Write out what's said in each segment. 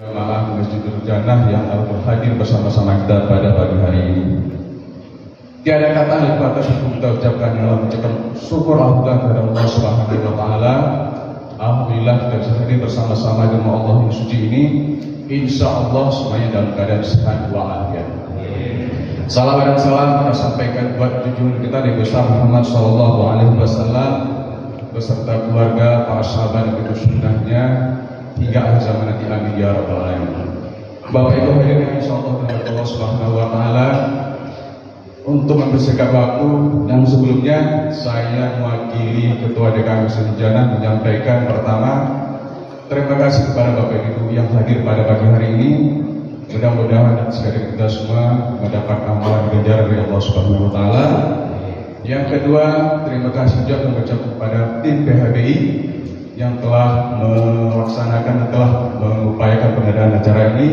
Jamaah Masjidul Jannah yang hadir bersama-sama kita pada pagi hari ini. Tiada kata yang batas untuk kita ucapkan yang mengucapkan syukur alhamdulillah kepada Allah Subhanahu wa taala. Alhamdulillah kita bisa hadir bersama-sama dengan Allah yang suci ini. Insya Allah semuanya dalam keadaan sehat walafiat. Salam dan salam kita sampaikan buat junjungan kita Nabi besar Muhammad sallallahu alaihi wasallam beserta keluarga, para sahabat dan sunnahnya hingga akhir zaman nanti, amin ya rabbal alamin. Bapak Ibu hadirin insyaallah kepada Allah Subhanahu wa taala, untuk mempersingkat waktu yang sebelumnya saya mewakili Ketua DKM Masjidul Jannah menyampaikan pertama terima kasih kepada Bapak Ibu yang hadir pada pagi hari ini. Mudah-mudahan sekali kita semua mendapat amalan ganjaran dari Allah Subhanahu wa taala. Yang kedua, terima kasih juga mengucapkan kepada tim PHBI yang telah melaksanakan dan telah mengupayakan pengadaan acara ini.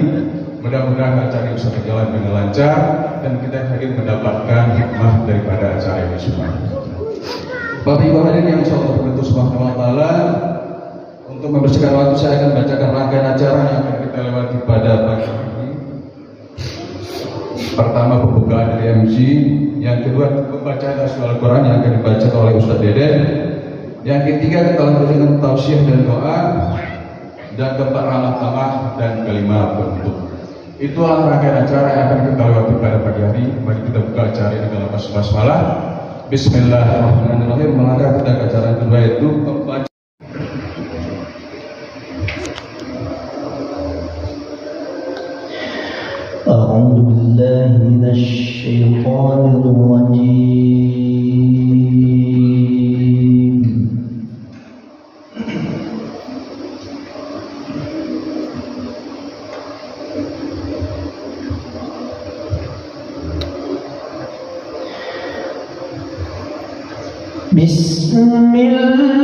Mudah-mudahan acara ini bisa berjalan dengan lancar dan kita hadir mendapatkan hikmah daripada acara ini semua. Bapak Ibu hadirin yang insyaallah berbentuk Subhanahu wa taala, untuk membersihkan waktu saya akan bacakan rangkaian acara yang akan kita lewati pada pagi ini. Pertama pembukaan dari MC, yang kedua pembacaan Al-Quran yang akan dibaca oleh Ustaz Deden, yang ketiga kita lanjut dengan tausiah dan doa, dan keempat ramah tamah, dan kelima penutup. Itulah rangkaian acara yang akan kita lewati pada pagi hari. Mari kita buka acara ini dalam basmalah. Bismillahirrahmanirrahim. Melangkah kita ke acara kedua, yaitu pembacaan. أعوذ بالله من الشيطان الرجيم بسم الله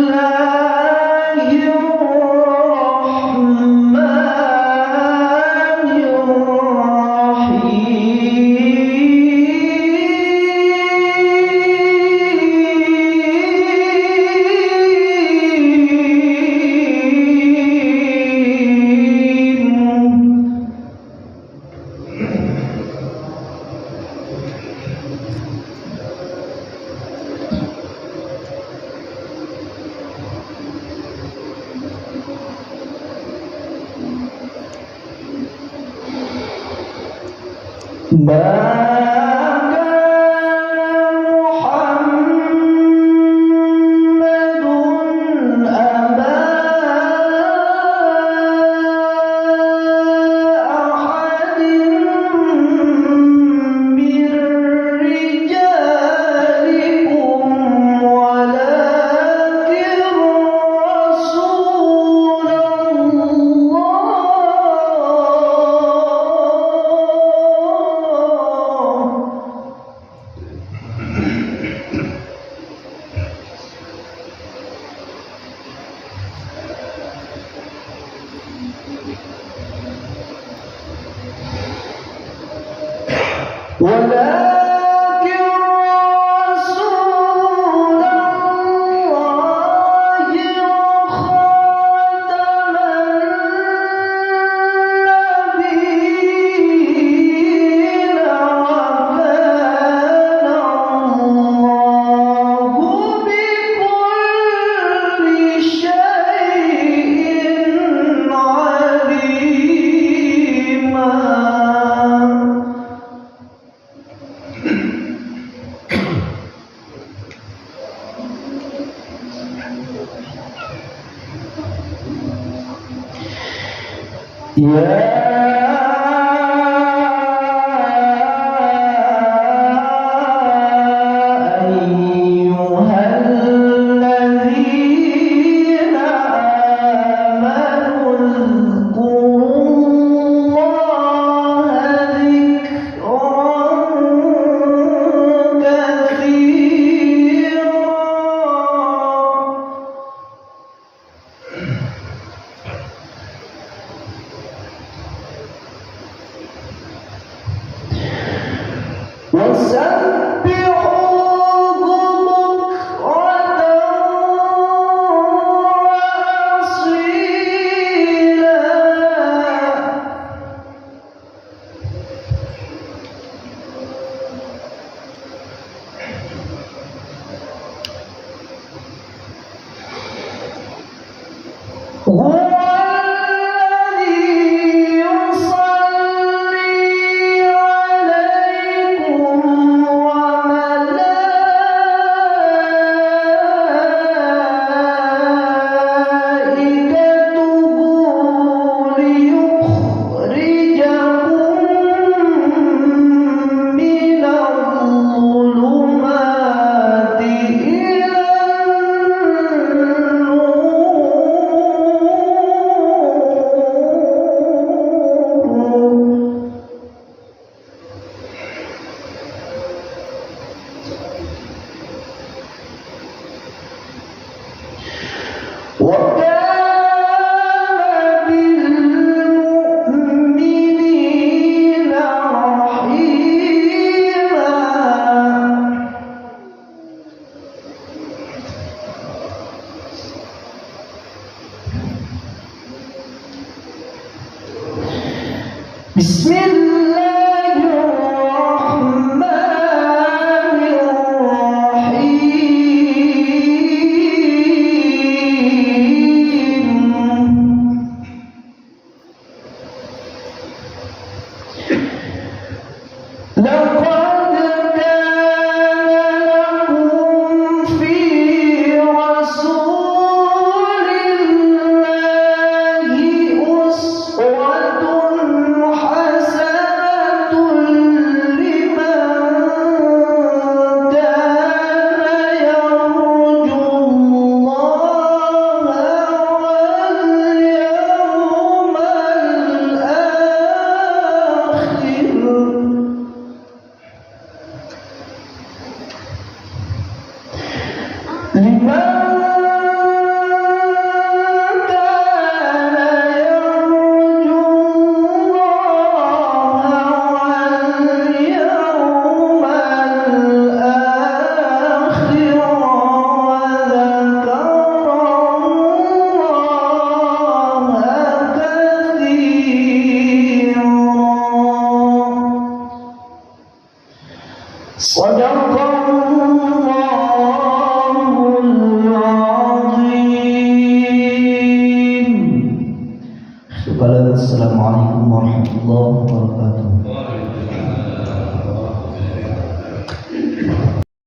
Assalamualaikum warahmatullahi wabarakatuh.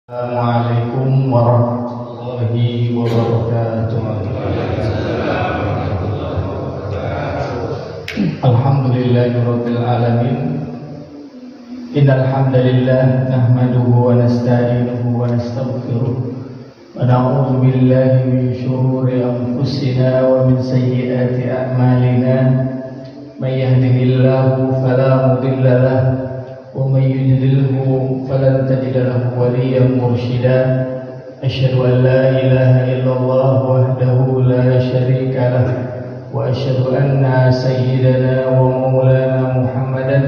Assalamualaikum warahmatullahi wabarakatuh. Alhamdulillahirabbil alamin. Innal hamdalillah nahmaduhu wa nasta'inuhu wa nastaghfiruh. ونعوذ بالله من شرور أنفسنا ومن سيئات أعمالنا من يهده الله فلا مضل له ومن يضلله فلن تجد له وليا مرشدا أشهد أن لا إله إلا الله وحده لا شريك له وأشهد أن سيدنا ومولانا محمدا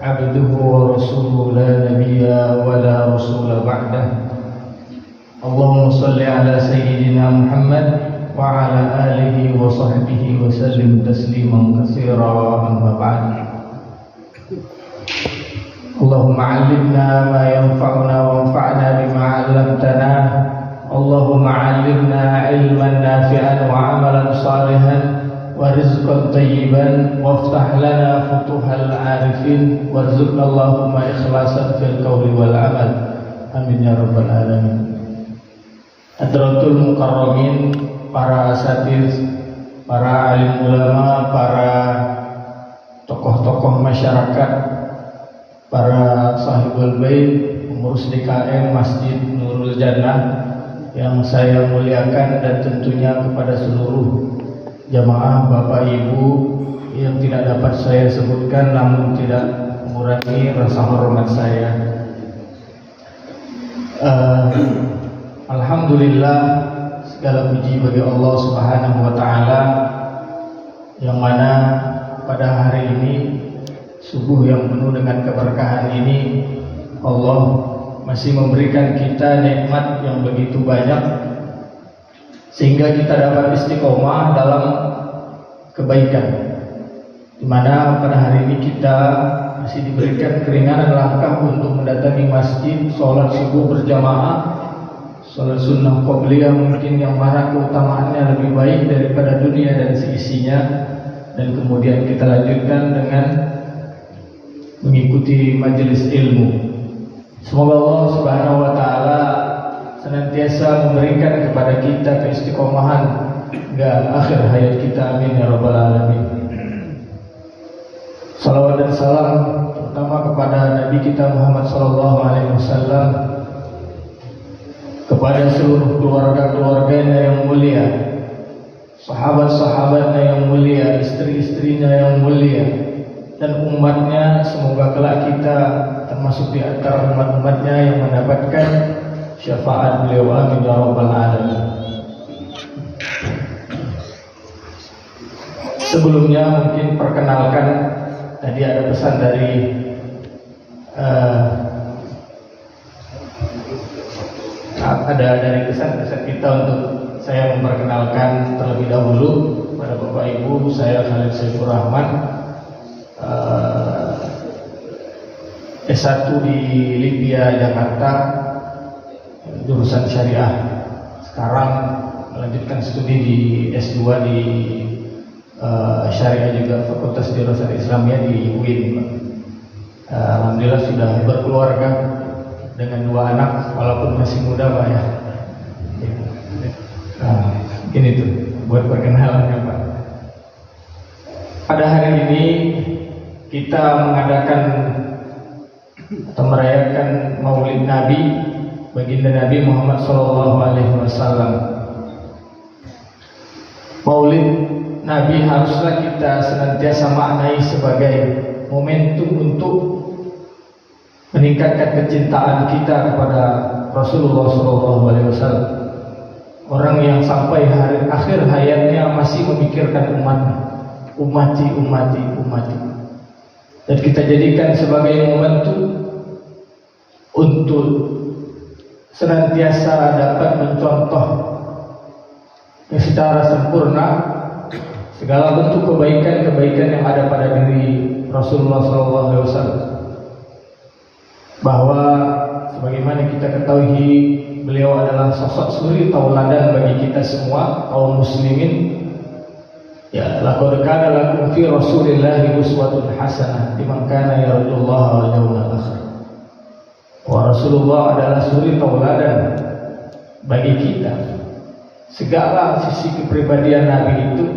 عبده ورسوله لا نبي ولا رسول بعده. اللهم صل على سيدنا محمد وعلى آله وصحبه وسلم تسليما كثيرا. أما بعد، اللهم علمنا ما ينفعنا وانفعنا بما علمتنا. اللهم علمنا علما نافعا وعملا صالحا ورزقا طيبا وافتح لنا فتوح العارفين وارزقنا اللهم إخلاصا في القول والعمل. آمين يا رب العالمين. Hadratul Mukarramin, para asatiz, para alim ulama, para tokoh-tokoh masyarakat, para sahibul bait, pengurus DKM Masjid Nurul Jannah yang saya muliakan, dan tentunya kepada seluruh jamaah Bapak Ibu yang tidak dapat saya sebutkan namun tidak mengurangi rasa hormat saya. Alhamdulillah, segala puji bagi Allah Subhanahu wa taala yang mana pada hari ini, subuh yang penuh dengan keberkahan ini, Allah masih memberikan kita nikmat yang begitu banyak sehingga kita dapat istiqomah dalam kebaikan, di mana pada hari ini kita masih diberikan keringanan langkah untuk mendatangi masjid, sholat subuh berjamaah, sholat sunnah qobliyah mungkin yang mana keutamaannya lebih baik daripada dunia dan seisinya, dan kemudian kita lanjutkan dengan mengikuti majelis ilmu. Semoga Allah Subhanahu wa taala senantiasa memberikan kepada kita keistiqomahan hingga akhir hayat kita, amin ya rabbal alamin. Salawat dan salam terutama kepada Nabi kita Muhammad sallallahu alaihi wasallam, kepada seluruh keluarga-keluarganya yang mulia, sahabat-sahabatnya yang mulia, istri-istrinya yang mulia, dan umatnya. Semoga kelak kita termasuk di antara umat-umatnya yang mendapatkan syafaat beliau, amin ya rabbal alamin. Sebelumnya mungkin perkenalkan, tadi ada pesan dari dari pesan-pesan kita untuk saya memperkenalkan terlebih dahulu pada Bapak Ibu. Saya Khalid Saifur Rahman, S1 di Libya, Jakarta, jurusan syariah. Sekarang melanjutkan studi di S2 di syariah juga, Fakultas Dirasat Islamiyah di UIN. Alhamdulillah sudah berkeluarga dengan 2 anak, walaupun masih muda Pak ya. Ini tuh buat perkenalannya Pak. Pada hari ini kita mengadakan atau merayakan Maulid Nabi, baginda Nabi Muhammad SAW. Maulid Nabi haruslah kita senantiasa maknai sebagai momentum untuk meningkatkan kecintaan kita kepada Rasulullah SAW, orang yang sampai akhir hayatnya masih memikirkan umati. Dan kita jadikan sebagai momentum untuk senantiasa dapat mencontoh secara sempurna segala bentuk kebaikan-kebaikan yang ada pada diri Rasulullah SAW. Bahwa sebagaimana kita ketahui, beliau adalah sosok suri tauladan bagi kita semua kaum muslimin. Ya, laqad kana lakum fi Rasulillahi uswatun hasanah liman kana yarjullaha wal yawmal akhir. Wa Rasulullah adalah suri tauladan bagi kita. Segala sisi kepribadian Nabi itu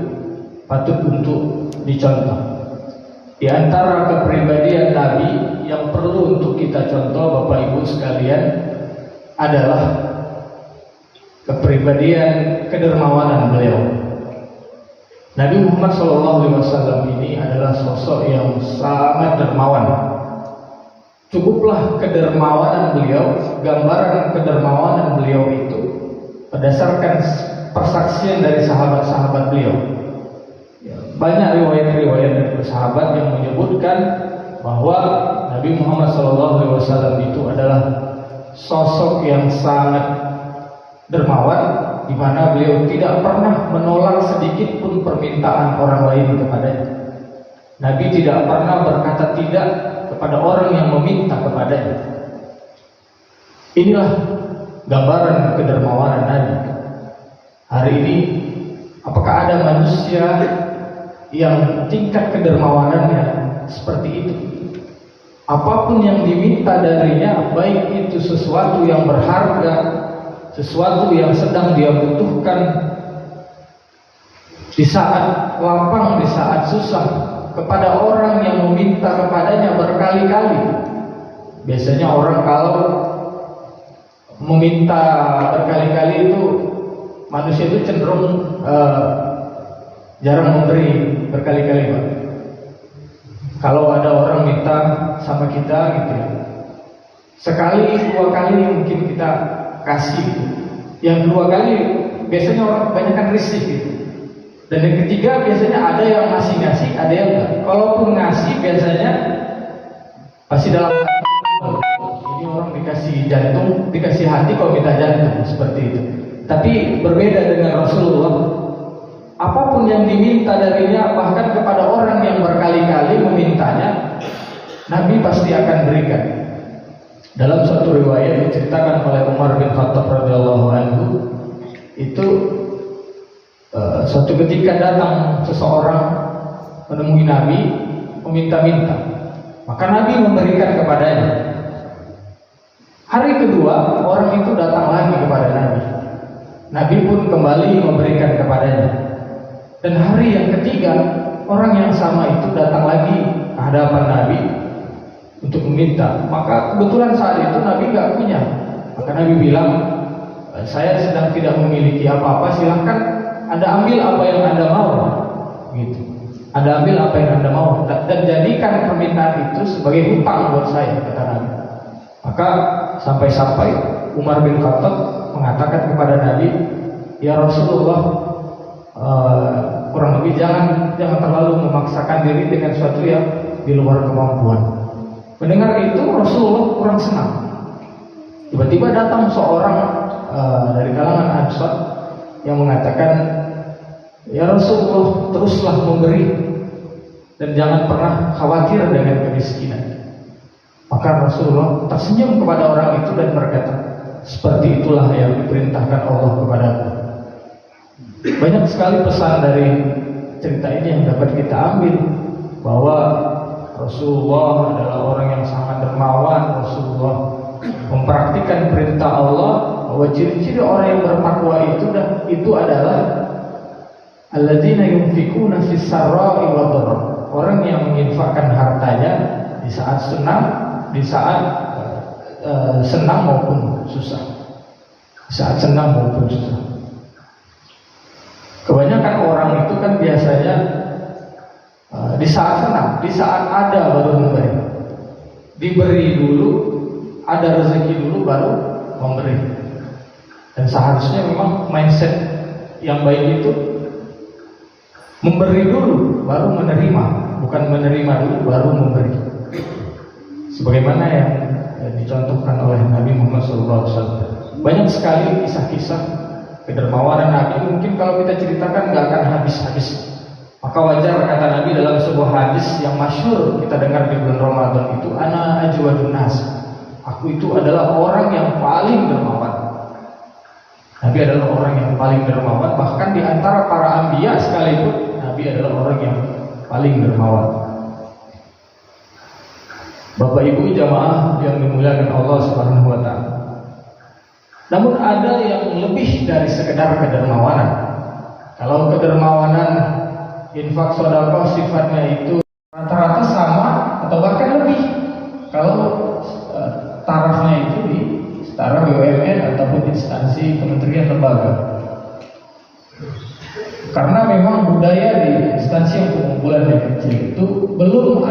patut untuk dicontoh. Di antara kepribadian Nabi yang perlu untuk kita contoh Bapak Ibu sekalian adalah kepribadian kedermawanan beliau. Nabi Muhammad SAW ini adalah sosok yang sangat dermawan. Cukuplah kedermawanan beliau, gambaran kedermawanan beliau itu berdasarkan persaksian dari sahabat-sahabat beliau. Banyak riwayat-riwayat dari sahabat yang menyebutkan bahwa Nabi Muhammad SAW itu adalah sosok yang sangat dermawan, di mana beliau tidak pernah menolak sedikit pun permintaan orang lain kepadanya. Nabi tidak pernah berkata tidak kepada orang yang meminta kepadanya. Inilah gambaran kedermawanan Nabi. Hari ini, apakah ada manusia yang tingkat kedermawanannya seperti itu? Apapun yang diminta darinya, baik itu sesuatu yang berharga, sesuatu yang sedang dia butuhkan, di saat lapang, di saat susah, kepada orang yang meminta kepadanya berkali-kali. Biasanya orang kalau meminta berkali-kali itu, manusia itu cenderung jarang memberi berkali-kali Pak. Kalau ada orang minta sama kita gitu ya, sekali 2 kali mungkin kita kasih, yang 2 kali biasanya orang kebanyakan risih gitu. Dan yang ketiga biasanya ada yang ngasih, ada yang enggak. Kalaupun ngasih biasanya pasti dalam ini orang dikasih jantung, dikasih hati kalau minta jantung, seperti itu. Tapi berbeda dengan Rasulullah, apapun yang diminta darinya, bahkan kepada orang yang berkali-kali memintanya, Nabi pasti akan berikan. Dalam suatu riwayat diceritakan oleh Umar bin Khattab radhiyallahu anhu, itu Suatu ketika datang seseorang menemui Nabi meminta-minta, maka Nabi memberikan kepadanya. Hari kedua orang itu datang lagi kepada Nabi. Nabi pun kembali memberikan kepadanya. Dan hari yang ketiga orang yang sama itu datang lagi ke hadapan Nabi untuk meminta. Maka kebetulan saat itu Nabi nggak punya. Maka Nabi bilang, saya sedang tidak memiliki apa-apa, silahkan Anda ambil apa yang Anda mau. Gitu. Anda ambil apa yang Anda mau dan jadikan permintaan itu sebagai hutang buat saya, kata Nabi. Maka sampai-sampai Umar bin Khattab mengatakan kepada Nabi, ya Rasulullah, kurang lebih jangan terlalu memaksakan diri dengan sesuatu yang di luar kemampuan. Mendengar itu Rasulullah kurang senang. Tiba-tiba datang seorang dari kalangan Ansar yang mengatakan, ya Rasulullah, teruslah memberi dan jangan pernah khawatir dengan kemiskinan. Maka Rasulullah tersenyum kepada orang itu dan berkata, seperti itulah yang diperintahkan Allah kepadaku. Banyak sekali pesan dari cerita ini yang dapat kita ambil, bahwa Rasulullah adalah orang yang sangat dermawan. Rasulullah mempraktikkan perintah Allah, bahwa ciri-ciri orang yang bertakwa itu adalah alladzina yunfikuna fis sarra'i wad dharra, orang yang menginfakkan hartanya di saat senang, di saat senang maupun susah. Di saat senang maupun susah. Kebanyakan orang itu kan biasanya di saat senang, di saat ada baru memberi. Diberi dulu, ada rezeki dulu baru memberi. Dan seharusnya memang mindset yang baik itu memberi dulu baru menerima, bukan menerima dulu baru memberi. Sebagaimana yang dicontohkan oleh Nabi Muhammad SAW. Banyak sekali kisah-kisah kedermawanan Nabi, mungkin kalau kita ceritakan nggak akan habis-habis. Maka wajar kata Nabi dalam sebuah hadis yang masyhur kita dengar di bulan Ramadan itu, ana ajwadun nas, aku itu adalah orang yang paling dermawan. Nabi adalah orang yang paling dermawan, bahkan di antara para anbiya sekalipun Nabi adalah orang yang paling dermawan. Bapak Ibu jamaah yang dimuliakan Allah Subhanahu wa taala. Namun ada yang lebih dari sekedar kedermawanan. Kalau kedermawanan infak sedekah sifatnya itu rata-rata sama atau bahkan lebih. Kalau tarafnya itu di setara BUMN ataupun instansi kementerian lembaga. Karena memang budaya di instansi yang pengumpulan yang kecil itu belum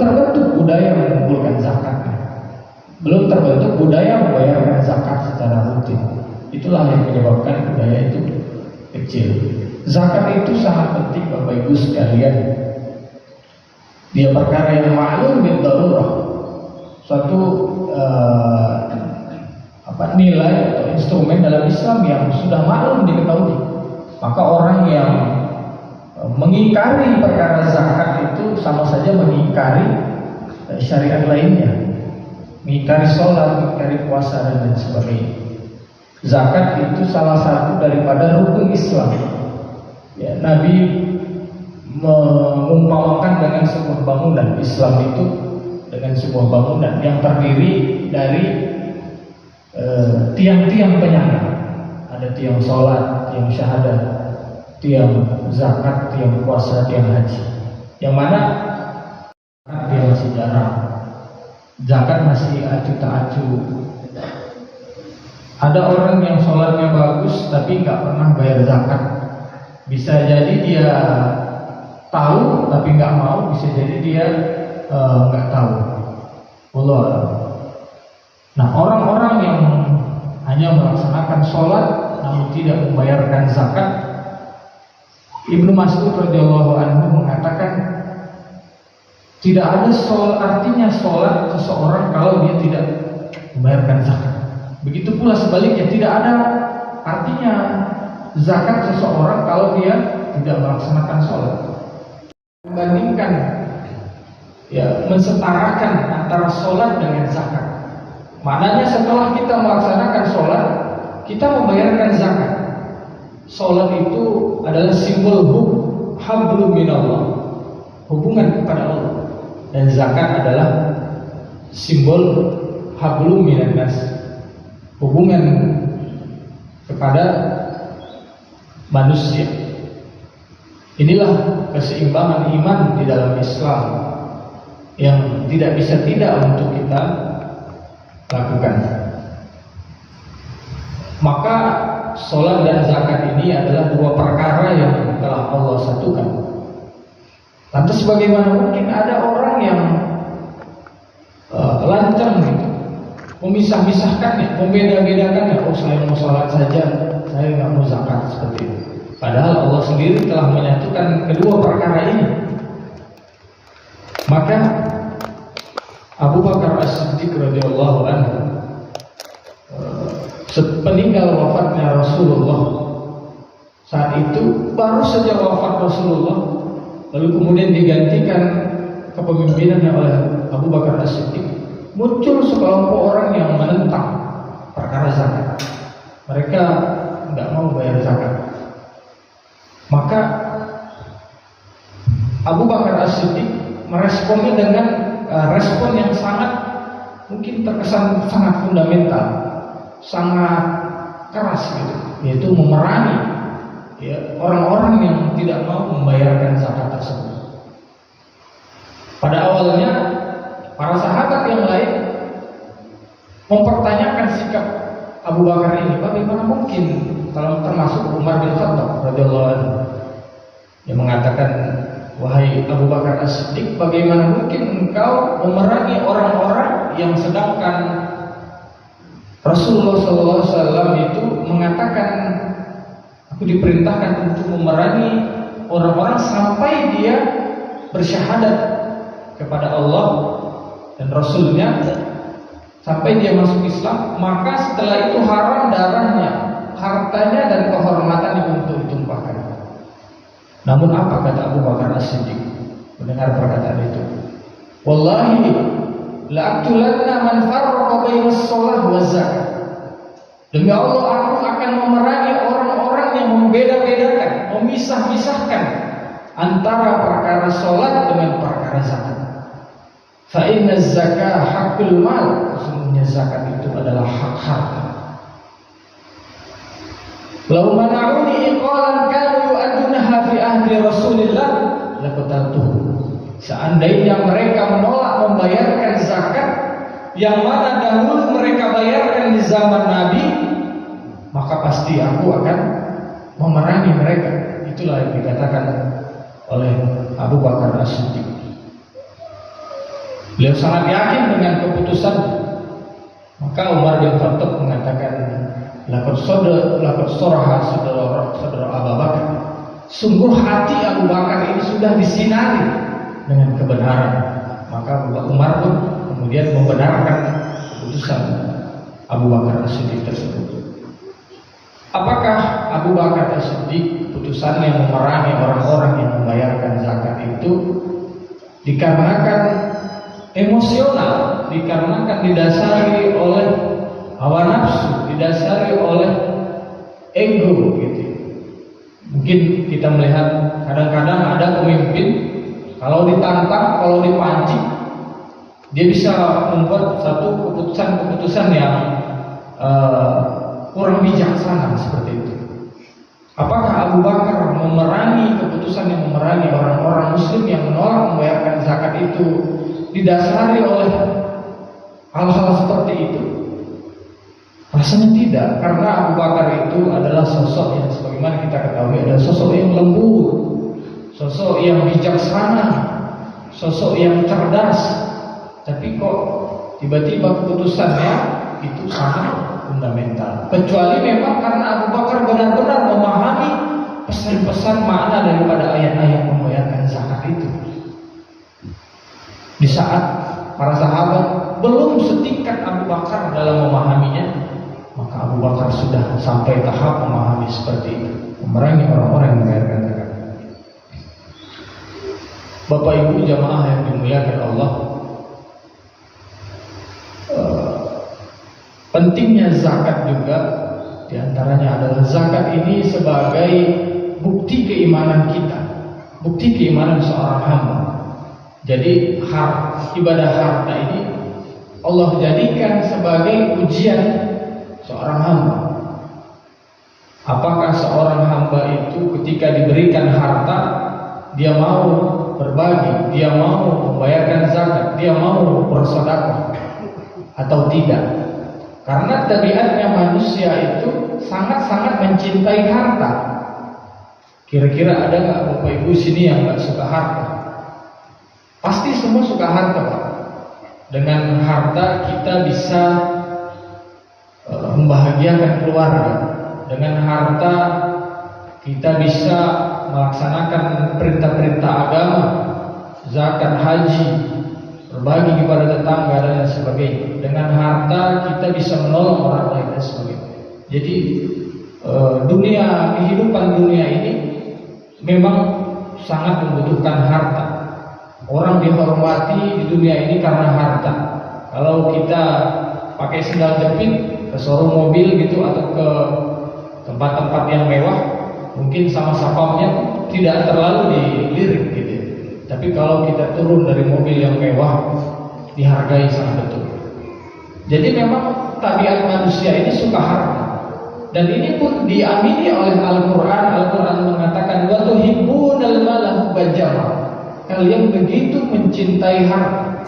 terbentuk budaya mengumpulkan zakat. Belum terbentuk budaya membayarkan zakat secara rutin. Itulah yang menyebabkan budaya itu kecil. Zakat itu sangat penting Bapak Ibu sekalian. Dia perkara yang ma'lum bil darurah. Suatu nilai atau instrumen dalam Islam yang sudah maklum diketahui. Maka orang yang mengingkari perkara zakat itu sama saja mengingkari syariat lainnya, mengingkari sholat, mengingkari puasa dan lain sebagainya. Zakat itu salah satu daripada rukun Islam. Ya, Nabi mengumpamakan dengan sebuah bangunan. Islam itu dengan sebuah bangunan yang terdiri dari tiang-tiang penyangga. Ada tiang sholat, tiang syahadat, tiang zakat, tiang puasa, tiang haji. Yang mana dia masih jarang, zakat masih acu tak acu. Ada orang yang sholatnya bagus tapi nggak pernah bayar zakat. Bisa jadi dia tahu tapi nggak mau, bisa jadi dia nggak tahu. Allah. Nah, orang-orang yang hanya melaksanakan sholat namun tidak membayarkan zakat, Ibnu Mas'ud radhiyallahu anhu mengatakan tidak ada artinya sholat seseorang kalau dia tidak membayarkan zakat. Begitu pula sebaliknya, tidak ada artinya zakat seseorang kalau dia tidak melaksanakan sholat. Membandingkan, ya, mensetarakan antara sholat dengan zakat. Maknanya setelah kita melaksanakan sholat, kita membayarkan zakat. sholat itu adalah simbol hablum minallah, hubungan kepada Allah, dan zakat adalah simbol hablum minannas, hubungan kepada manusia. Inilah keseimbangan iman di dalam Islam yang tidak bisa tidak untuk kita lakukan. Maka sholat dan zakat ini adalah dua perkara yang telah Allah satukan. Lantas bagaimana mungkin ada orang yang lancang gitu, memisah-misahkannya, membeda-bedakannya. Oh, saya mau sholat saja, saya nggak mau zakat, seperti itu. Padahal Allah sendiri telah menyatukan kedua perkara ini. Maka Abu Bakar As-Siddiq radhiyallahu anhu, sepeninggal wafatnya Rasulullah, saat itu baru saja wafat Rasulullah, lalu kemudian digantikan kepemimpinannya oleh Abu Bakar As-Siddiq. Muncul sekelompok orang yang menentang perkara zakat. Mereka tidak mau bayar zakat. Maka Abu Bakar As-Siddiq meresponnya dengan respon yang sangat mungkin terkesan sangat fundamental, sangat keras gitu, yaitu memerangi orang-orang yang tidak mau membayarkan zakat tersebut. Pada awalnya para sahabat yang lain mempertanyakan sikap Abu Bakar ini, bagaimana mungkin, kalau termasuk Umar bin Khattab radhiyallahu anhu, yang mengatakan, wahai Abu Bakar As-Siddiq, bagaimana mungkin engkau memerangi orang-orang yang sedangkan Rasulullah SAW itu mengatakan, aku diperintahkan untuk memerangi orang-orang sampai dia bersyahadat kepada Allah dan Rasulnya, sampai dia masuk Islam, maka setelah itu haram darahnya, hartanya dan kehormatannya untuk ditumpahkan. Namun apa kata Abu Bakar As-Siddiq mendengar perkataan itu? Wallahi la'aqtulanna man farraqa bainas shalah wa zakat. Demi Allah, aku akan memerangi orang-orang yang membeda-bedakan, memisah-misahkan antara perkara salat dengan perkara zakat. Fa inna zakah haqqul mal, sesungguhnya zakat itu adalah hak harta. Lau mana'uni iqalan kanu yu'adunaha fi ahdi Rasulillah laqataltuhu. Seandainya mereka menolak membayarkan zakat yang mana dahulu mereka bayarkan di zaman Nabi, maka pasti aku akan memerangi mereka. Itulah yang dikatakan oleh Abu Bakar As-Siddiq. Beliau sangat yakin dengan keputusan. Maka Umar bin Khattab mengatakan, Laqad soraha saudara Abu Bakar. Sungguh hati Abu Bakar ini sudah disinari dengan kebenaran. Maka Umar pun kemudian membenarkan keputusan Abu Bakar As-Siddiq tersebut. Apakah Abu Bakar As-Siddiq putusannya memerangi orang-orang yang membayarkan zakat itu dikarenakan emosional, dikarenakan didasari oleh hawa nafsu, didasari oleh ego gitu. Mungkin kita melihat kadang-kadang ada pemimpin kalau ditantang, kalau dipancing, dia bisa membuat satu keputusan yang kurang bijaksana seperti itu. Apakah Abu Bakar memerangi keputusan yang memerangi orang-orang Muslim yang menolak membayarkan zakat itu didasari oleh hal-hal seperti itu? Rasanya tidak, karena Abu Bakar itu adalah sosok yang sebagaimana kita ketahui adalah sosok yang lembut, sosok yang bijaksana, sosok yang cerdas. Tapi kok tiba-tiba keputusannya itu sangat fundamental. Kecuali memang karena Abu Bakar benar-benar memahami pesan-pesan makna daripada ayat-ayat membayarkan zakat itu. Di saat para sahabat belum setingkat Abu Bakar dalam memahaminya, maka Abu Bakar sudah sampai tahap memahami seperti itu, memerangi orang-orang yang membayarkan zakat. Bapak Ibu jamaah yang dimuliakan Allah, pentingnya zakat juga Di antaranya adalah zakat ini sebagai bukti keimanan kita, bukti keimanan seorang hamba. Jadi ibadah harta ini Allah jadikan sebagai ujian seorang hamba. Apakah seorang hamba itu ketika diberikan harta, dia mau berbagi, dia mau membayarkan zakat, dia mau bersedekah atau tidak? Karena tabiatnya manusia itu sangat-sangat mencintai harta. Kira-kira ada nggak Bapak Ibu sini yang nggak suka harta? Pasti semua suka harta, Pak. Dengan harta kita bisa membahagiakan keluarga. Dengan harta kita bisa melaksanakan perintah-perintah agama, zakat, haji, berbagi kepada tetangga dan sebagainya. Dengan harta kita bisa menolong orang lain dan sebagainya. Jadi kehidupan dunia ini memang sangat membutuhkan harta. Orang dihormati di dunia ini karena harta. Kalau kita pakai sendal jepit ke showroom mobil gitu atau ke tempat-tempat yang mewah, mungkin sama sapamnya tidak terlalu dilirik gitu. Tapi kalau kita turun dari mobil yang mewah, dihargai sangat betul. Jadi memang tabiat manusia ini suka harta. Dan ini pun diamini oleh Al-Quran. Al-Quran mengatakan wa tuhibbunal mala hubban jamma. Kalian begitu mencintai harta.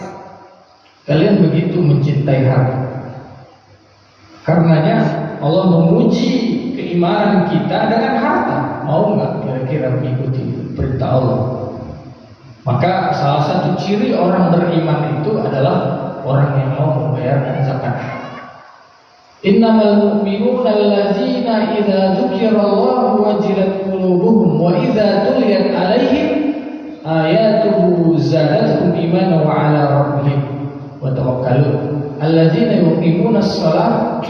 Kalian begitu mencintai harta. Karenanya Allah menguji keimanan kita dengan harta. Mau nggak kira-kira mengikuti perintah Allah? Maka salah satu ciri orang beriman itu adalah orang yang mau membayarkan zakat. Innamal mu'minuna allazina idza dzukirallahu wajilat qulubuhum wa idza tuliyat 'alaihim ayatuhu zadatuhum imanan wa 'ala rabbihim wa tawakkalun. Allazina yuqimuna as-shalah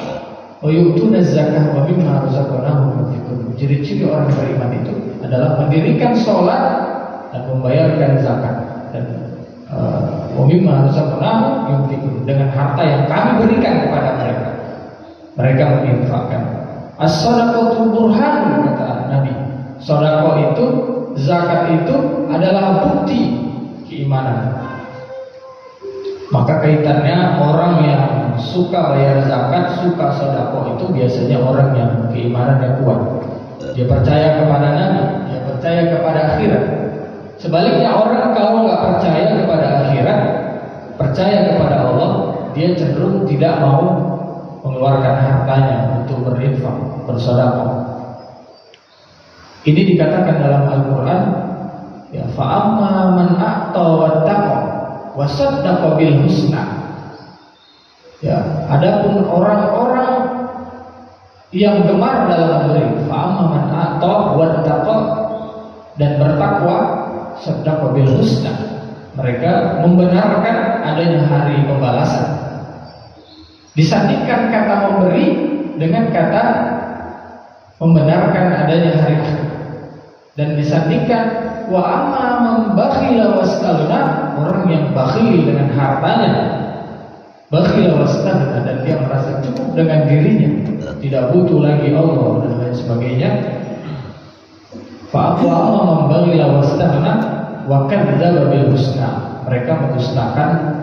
wa yu'tuna az-zakah wa mimma razaqnahum yunfiqun. Ciri-ciri orang beriman itu adalah mendirikan salat dan membayarkan zakat dan mimma razaqnahum yunfiqun, dengan harta yang kami berikan kepada mereka. Mereka menginfakkan. As-shadaqatu burhan, kata Nabi. Sedekah itu, zakat itu adalah bukti keimanan. Maka kaitannya orang yang suka bayar zakat, suka sedekah itu biasanya orang yang keimanannya kuat. Dia percaya kepada Nabi, dia percaya kepada akhirat. Sebaliknya orang kalau nggak percaya kepada akhirat, percaya kepada Allah, dia cenderung tidak mau mengeluarkan hartanya untuk berinfak, bersedekah. Ini dikatakan dalam Al-Quran, ya fa'amma man a'ta wattaqa wa saddaqa bil husna. Ya, adapun orang-orang yang gemar dalam memberi, fa'amma man a'ta wattaqa, dan bertakwa, saddaqa bil husna. Mereka membenarkan adanya hari pembalasan. Disandingkan kata memberi dengan kata membenarkan adanya hari akhir. Dan disandingkan wa amma man bakhila wastalna, orang yang bakhil dengan hartanya, bakhila wastalna, dan dia merasa cukup dengan dirinya, tidak butuh lagi Allah dan lain sebagainya. Fa amma man bakhila wastalna wa kadzdzaba bil husna, mereka mendustakan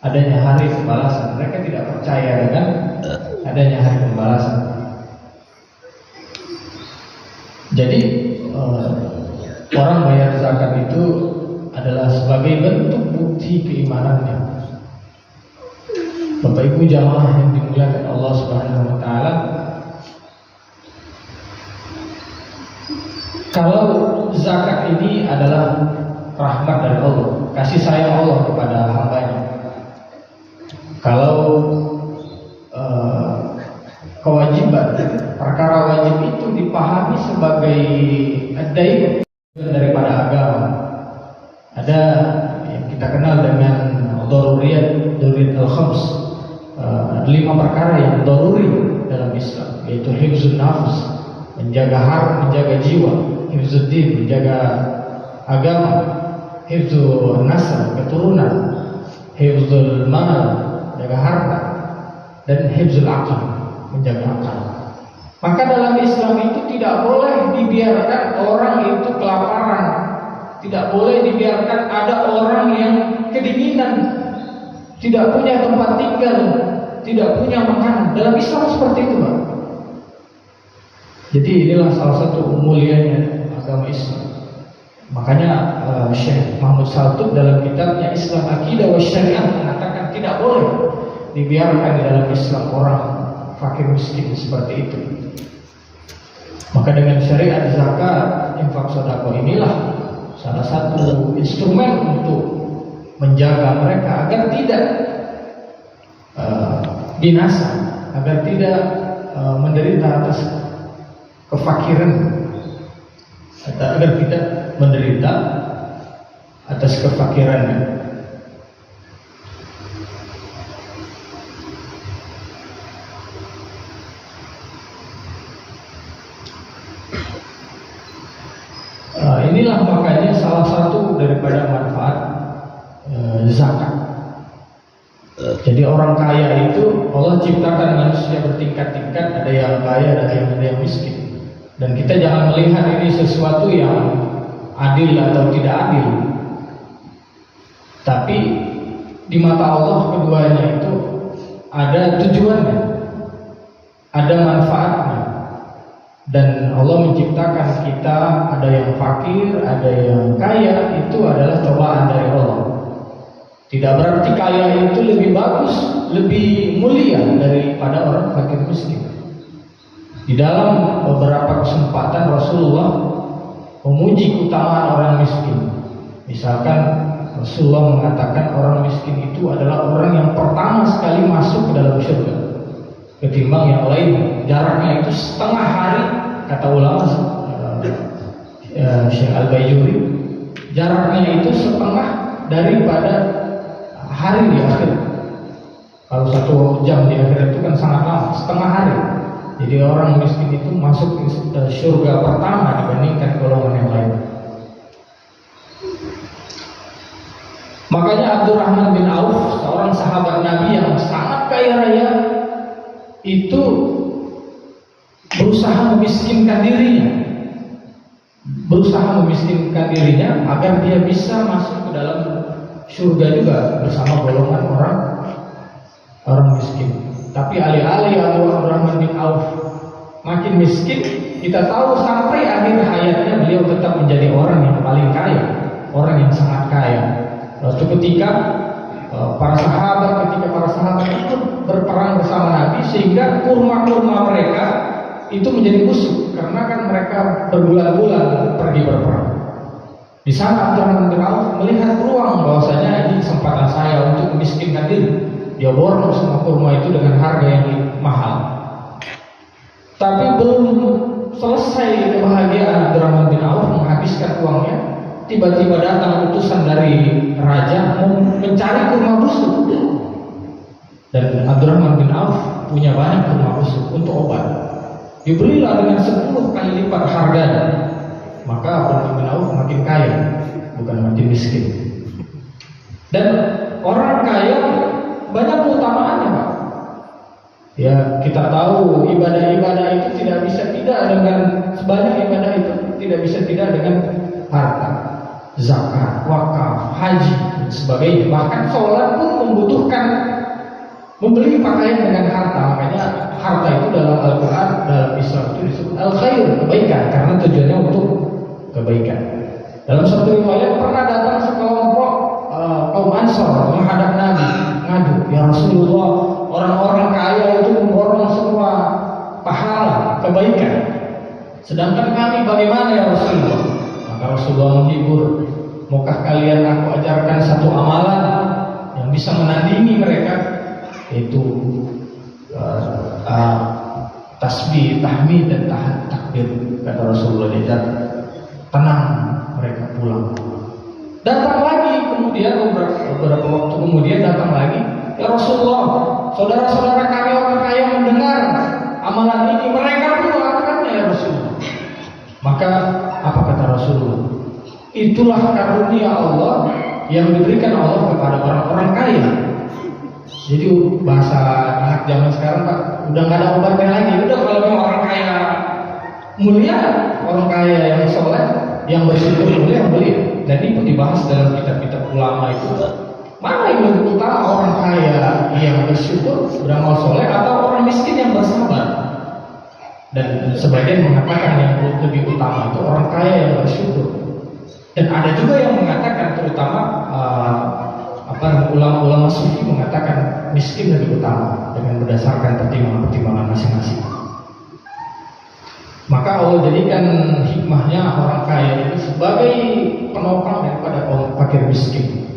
adanya hari pembalasan. Mereka tidak percaya dengan adanya hari pembalasan. Jadi orang bayar zakat itu adalah sebagai bentuk bukti keimanannya. Bapak Ibu jamaah yang dimuliakan Allah Subhanahu wa taala, kalau zakat ini adalah rahmat dari Allah, kasih sayang Allah kepada hambanya. Kalau kewajiban, perkara wajib itu dipahami sebagai ad-dain daripada agama. Ada yang kita kenal dengan daruriyat al-khams, 5 perkara yang daruri dalam Islam, yaitu hifzun nafs, menjaga harta, menjaga jiwa, hifzud din, menjaga agama, hifzun nasl, keturunan, hifzul mal, menjaga harta, dan hifzul aql, menjaga akal. Maka dalam Islam itu tidak boleh dibiarkan orang itu kelaparan, tidak boleh dibiarkan ada orang yang kedinginan, tidak punya tempat tinggal, tidak punya makanan. Dalam Islam seperti itu, Pak. Jadi inilah salah satu mulianya agama Islam. Makanya Syekh Mahmud Saltuk dalam kitabnya Islam Akidah wa Syariah mengatakan tidak boleh dibiarkan di dalam Islam orang fakir miskin seperti itu. Maka dengan syariat zakat, infak, sedekah inilah salah satu instrumen untuk menjaga mereka agar tidak binasa, agar tidak menderita atas kefakiran, agar tidak menderita atas kefakirannya. Inilah makanya salah satu daripada manfaat zakat. Jadi orang kaya itu Allah ciptakan manusia bertingkat-tingkat, ada yang kaya, ada yang miskin. Dan kita jangan melihat ini sesuatu yang adil atau tidak adil. Tapi di mata Allah keduanya itu ada tujuannya, ada manfaatnya. Dan Allah menciptakan kita, ada yang fakir, ada yang kaya, itu adalah cobaan dari Allah. Tidak berarti kaya itu lebih bagus, lebih mulia daripada orang fakir miskin. Di dalam beberapa kesempatan Rasulullah memuji keutamaan orang miskin. Misalkan Rasulullah mengatakan orang miskin itu adalah orang yang pertama sekali masuk ke dalam surga ketimbang yang lain. Jaraknya itu setengah hari, kata ulama Syekh Al-Bayyuri, jaraknya itu setengah daripada hari di akhir. Kalau 1 jam di akhir itu kan sangat lama, setengah hari. Jadi orang miskin itu masuk ke surga pertama dibandingkan golongan yang lain. Makanya Abdurrahman bin Auf, seorang sahabat Nabi yang sangat kaya raya, itu berusaha memiskinkan dirinya agar dia bisa masuk ke dalam surga juga bersama golongan orang miskin. Tapi alih-alih Abdurrahman bin Auf makin miskin, kita tahu sampai akhir hayatnya beliau tetap menjadi orang yang paling kaya, orang yang sangat kaya. Suatu ketika para sahabat itu berperang bersama Nabi, sehingga kurma-kurma mereka itu menjadi busuk karena kan mereka berbulan-bulan pergi berperang. Di sana Abdurrahman bin Auf melihat peluang bahwasanya ini kesempatan saya untuk memiskinkan diri. Dia borong semua kurma itu dengan harga yang mahal. Tapi belum selesai kebahagiaan Abdurrahman bin Auf menghabiskan uangnya, tiba-tiba datang utusan dari raja mau mencari kurma busuk. Dan Abdurrahman bin Auf punya banyak kurma busuk untuk obat. Dibelilah dengan 10 kali lipat harganya. Maka Abdurrahman bin Auf makin kaya, bukan makin miskin. Dan orang kaya banyak keutamaannya, Pak. Ya, kita tahu ibadah-ibadah itu tidak bisa tidak dengan sebanyak ibadah itu tidak bisa tidak dengan harta, zakat, wakaf, haji dan sebagainya. Bahkan sholat pun membutuhkan membeli pakaian dengan harta. Makanya harta itu dalam Al-Quran, dalam Islam itu disebut al-khair, kebaikan, karena tujuannya untuk kebaikan. Dalam satu riwayat pernah datang sekelompok kaum Ansor menghadap Nabi, ngadu, ya Rasulullah, orang-orang kaya itu memborong semua pahala kebaikan, sedangkan kami bagaimana ya Rasulullah? Maka Rasulullah menghibur, maukah kalian aku ajarkan satu amalan yang bisa menandingi mereka, yaitu tasbih, tahmid dan takbir. Kata Rasulullah, dia tenang, mereka pulang. Datang lagi kemudian beberapa waktu kemudian datang lagi, ya Rasulullah, saudara-saudara kami orang kaya mendengar amalan ini, mereka pun melakukannya ya Rasulullah. Maka apa kata Rasulullah? Itulah karunia Allah yang diberikan Allah kepada orang-orang kaya. Jadi bahasa anak zaman sekarang, Pak, udah nggak ada obatnya lagi. Udah kalau memang orang kaya mulia, orang kaya yang soleh, yang bersyukur mulia. Dan itu dibahas dalam kitab-kitab ulama itu. Mana yang lebih utama, orang kaya yang bersyukur, beramal soleh, atau orang miskin yang bersabar? Dan sebagian mengatakan yang lebih utama itu orang kaya yang bersyukur. Dan ada juga yang mengatakan, terutama ulama-ulama sufi mengatakan miskin lebih utama dengan berdasarkan pertimbangan-pertimbangan masing-masing. Maka Allah jadikan hikmahnya orang kaya itu sebagai penopang daripada orang fakir miskin.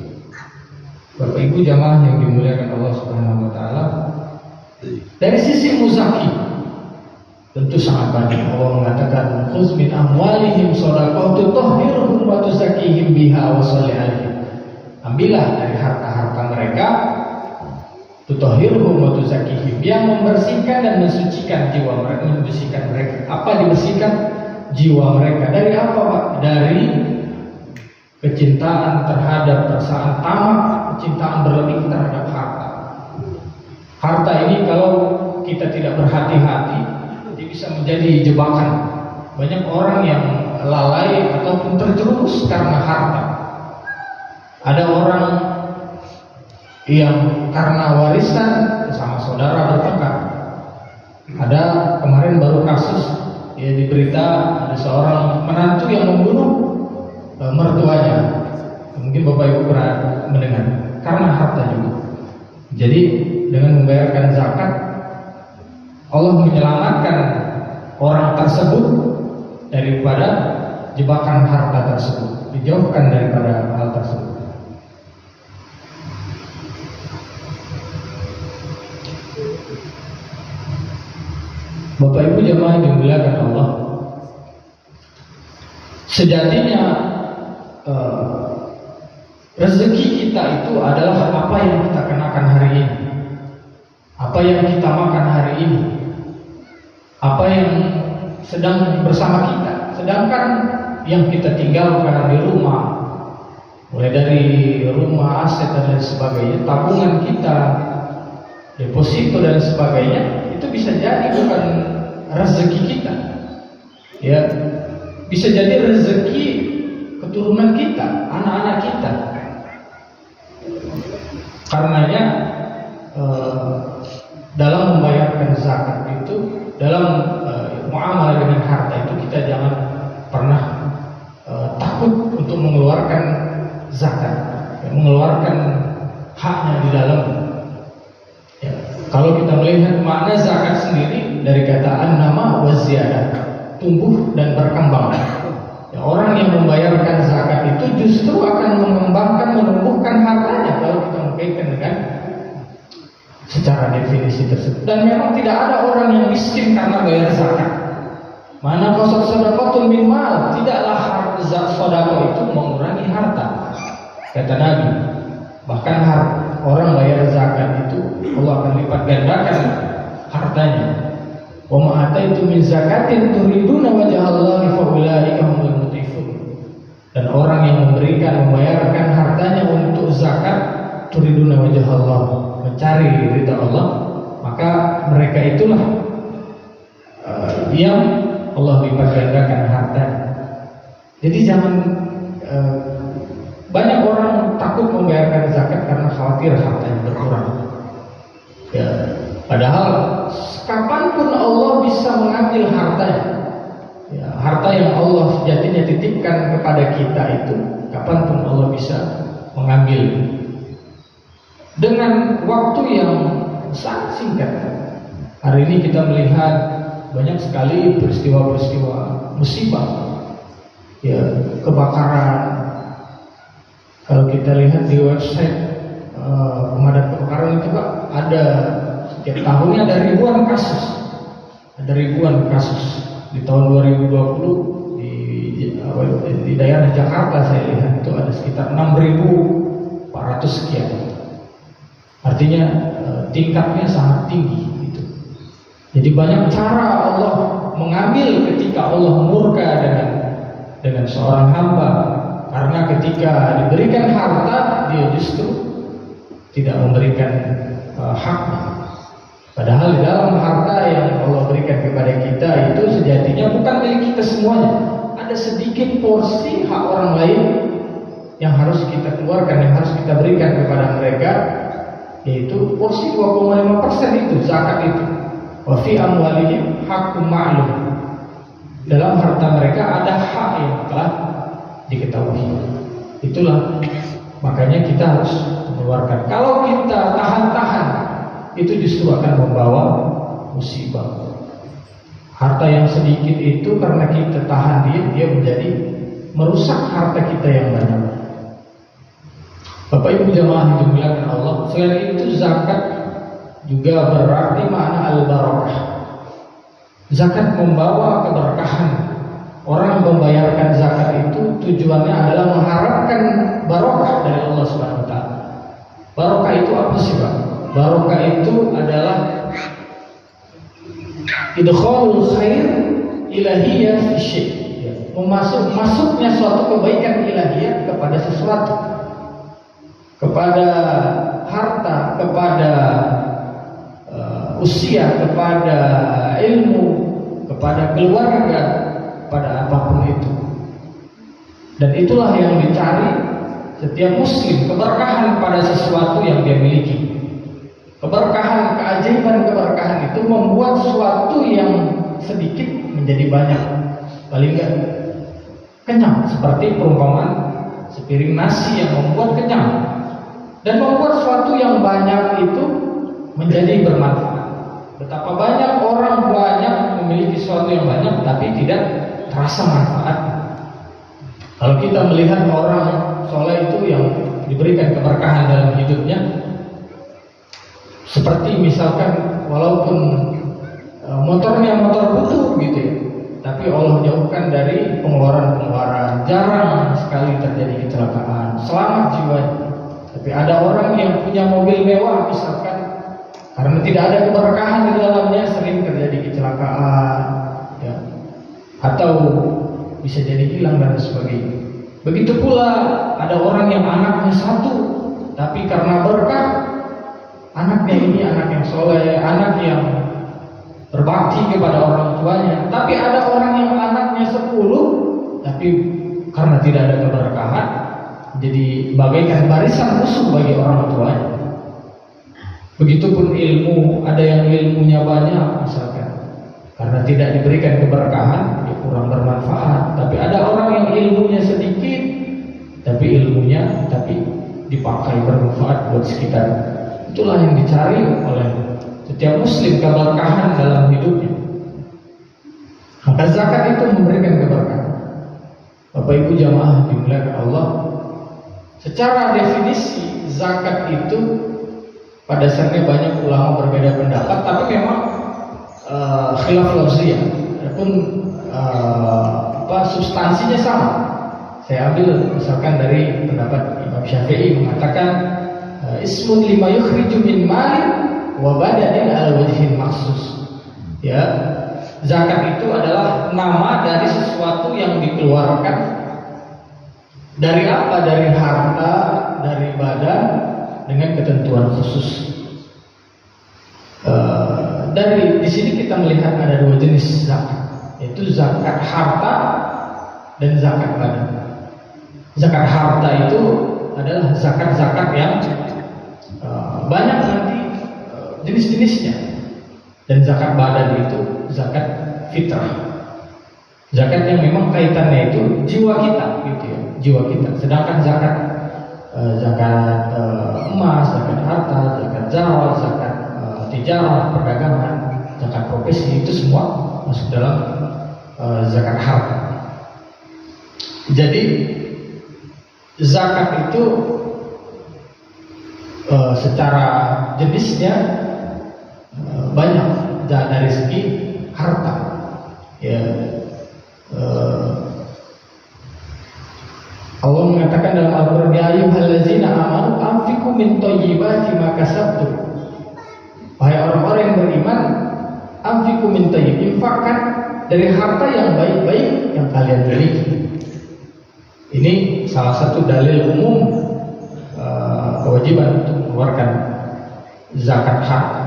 Bapak Ibu jamaah yang dimuliakan Allah Subhanahu wa taala, dari sisi muzaki tentu sangat banyak. Allah mengatakan khudz min amwalihim shadaqah tutahhiruhum wa tuzakkihim biha wa shalli alaihim. Ambillah dari harta-harta mereka, tutahhiruhum wa tuzakkihim, yang membersihkan dan mensucikan jiwa mereka, membersihkan mereka. Apa dibersihkan? Jiwa mereka. Dari apa, Pak? Dari kecintaan terhadap perasaan tamak, kecintaan berlebih terhadap harta. Harta ini kalau kita tidak berhati-hati, dia bisa menjadi jebakan. Banyak orang yang lalai ataupun terjerumus karena harta. Ada orang yang karena warisan sama saudara bertengkar. Ada kemarin baru kasus ya di berita, ada seorang menantu yang membunuh mertuanya. Mungkin Bapak Ibu pernah mendengar, karena harta juga. Jadi dengan membayarkan zakat, Allah menyelamatkan orang tersebut daripada jebakan harta tersebut, dijauhkan daripada hal tersebut. Bapak Ibu jemaah yang dimuliakan Allah, sejatinya rezeki kita itu adalah apa yang kita kenakan hari ini, apa yang kita makan hari ini, apa yang sedang bersama kita. Sedangkan yang kita tinggalkan di rumah, mulai dari rumah, aset dan lain sebagainya, tabungan kita, deposito dan sebagainya, itu bisa jadi bukan rezeki kita, ya, bisa jadi rezeki keturunan kita, anak-anak kita. Karenanya dalam membayarkan zakat itu, dalam muamalah dengan harta itu, kita jangan pernah takut untuk mengeluarkan zakat, mengeluarkan haknya di dalam. Ya, kalau kita melihat makna zakat sendiri dari kata an-nama wa ziyadah, tumbuh dan berkembang. Ya, orang yang membayarkan zakat itu justru akan mengembangkan, menumbuhkan hartanya kalau kita mengkaitkan dengan secara definisi tersebut. Dan memang tidak ada orang yang miskin karena bayar zakat. Mana qasad sadaqatul min mal, tidaklah sedekah itu mengurangi harta, kata Nabi. Bahkan orang bayar zakat itu Allah akan lipat gandakan hartanya. Wa ma ataitu min zakatin turiduna wajhallahi fa ulaika humul mutifun. Dan orang yang membayarkan hartanya untuk zakat, turiduna wajhallah, mencari ridha Allah, maka mereka itulah yang Allah lipat gandakan hartanya. Jadi jangan banyak orang takut membayarkan zakat karena khawatir hartanya berkurang. Ya, padahal kapanpun Allah bisa mengambil hartanya. Ya, harta yang Allah sejatinya titipkan kepada kita itu, kapanpun Allah bisa mengambil dengan waktu yang sangat singkat. Hari ini kita melihat banyak sekali peristiwa-peristiwa musibah, ya, kebakaran. Kalau kita lihat di website pemadam kebakaran itu, Pak, ada setiap tahunnya ada ribuan kasus. Di tahun 2020 di daerah Jakarta saya lihat itu ada sekitar 6.400 sekian. Artinya tingkatnya sangat tinggi gitu. Jadi banyak cara Allah mengambil ketika Allah murka dengan seorang hamba. Karena ketika diberikan harta, dia justru tidak memberikan haknya. Padahal di dalam harta yang Allah berikan kepada kita itu sejatinya bukan milik kita semuanya. Ada sedikit porsi hak orang lain yang harus kita keluarkan, yang harus kita berikan kepada mereka, yaitu porsi 2,5% itu zakat itu. Wa fi amwalihim haqqun ma'lum. Dalam harta mereka ada hak yang telah diketahui. Itulah makanya kita harus mengeluarkan. Kalau kita tahan-tahan, itu justru akan membawa musibah. Harta yang sedikit itu karena kita tahan dia menjadi merusak harta kita yang banyak. Bapak Ibu jamaah yang dimuliakan Allah, selain itu zakat juga berarti makna al-barakah. Zakat membawa keberkahan. Orang membayarkan zakat itu tujuannya adalah mengharapkan barokah dari Allah Subhanahu wa taala. Barokah itu apa sih, Pak? Barokah itu adalah idkhalul khair ilahiyah fi syai'. Masuknya suatu kebaikan ilahiyah kepada sesuatu. Kepada harta, kepada usia, kepada ilmu, kepada keluarga, pada apapun itu. Dan itulah yang dicari setiap muslim, keberkahan pada sesuatu yang dia miliki. Keberkahan, keajaiban keberkahan itu membuat sesuatu yang sedikit menjadi banyak. Paling enggak kenyang, seperti perumpamaan sepiring nasi yang membuat kenyang. Dan membuat sesuatu yang banyak itu menjadi bermanfaat. Betapa banyak orang banyak memiliki sesuatu yang banyak tapi tidak terasa manfaat. Kalau kita melihat orang soleh itu yang diberikan keberkahan dalam hidupnya, seperti misalkan walaupun motornya motor butut gitu ya, tapi Allah jauhkan dari pengeluaran-pengeluaran, jarang sekali terjadi kecelakaan, selamat jiwanya. Tapi ada orang yang punya mobil mewah misalkan, karena tidak ada keberkahan di dalamnya, sering terjadi kecelakaan, ya, atau bisa jadi hilang dan sebagainya. Begitu pula ada orang yang anaknya satu, tapi karena berkah, anaknya ini anak yang soleh, anak yang berbakti kepada orang tuanya. Tapi ada orang yang anaknya 10, tapi karena tidak ada keberkahan, jadi bagaikan barisan musuh bagi orang tuanya. Begitupun ilmu, ada yang ilmunya banyak misalkan, karena tidak diberikan keberkahan, dia kurang bermanfaat. Tapi ada orang yang ilmunya sedikit, tapi ilmunya dipakai bermanfaat buat sekitar. Itulah yang dicari oleh setiap muslim, keberkahan dalam hidupnya. Maka zakat itu memberikan keberkahan. Bapak Ibu jamaah dimuliakan Allah, secara definisi zakat itu pada dasarnya banyak ulama berbeda pendapat, tapi memang khilaf lafziyah, adapun substansinya sama. Saya ambil misalkan dari pendapat Imam Syafi'i mengatakan ismun lima yukhriju min mali wa badanin ala wajhin maksus. Ya, zakat itu adalah nama dari sesuatu yang dikeluarkan dari apa? Dari harta, dari badan dengan ketentuan khusus. Dari di sini kita melihat ada dua jenis zakat, yaitu zakat harta dan zakat badan. Zakat harta itu adalah zakat-zakat yang banyak nanti jenis-jenisnya, dan zakat badan itu zakat fitrah, zakat yang memang kaitannya itu jiwa kita, gitu ya, jiwa kita. Sedangkan zakat emas, zakat harta, zakat zakat, zakat tijarah, perdagangan, zakat profesi, itu semua masuk dalam zakat harta. Jadi zakat itu secara jenisnya banyak dari segi harta. Ya, Allah mengatakan dalam Al-Quran, ya ayyuhallazina amanu anfiqu min thayyibati ma kasabtum. Wahai orang-orang yang beriman, anfiqu min thayyib, infakkan dari harta yang baik-baik yang kalian miliki. Ini salah satu dalil umum kewajiban untuk mengeluarkan zakat harta.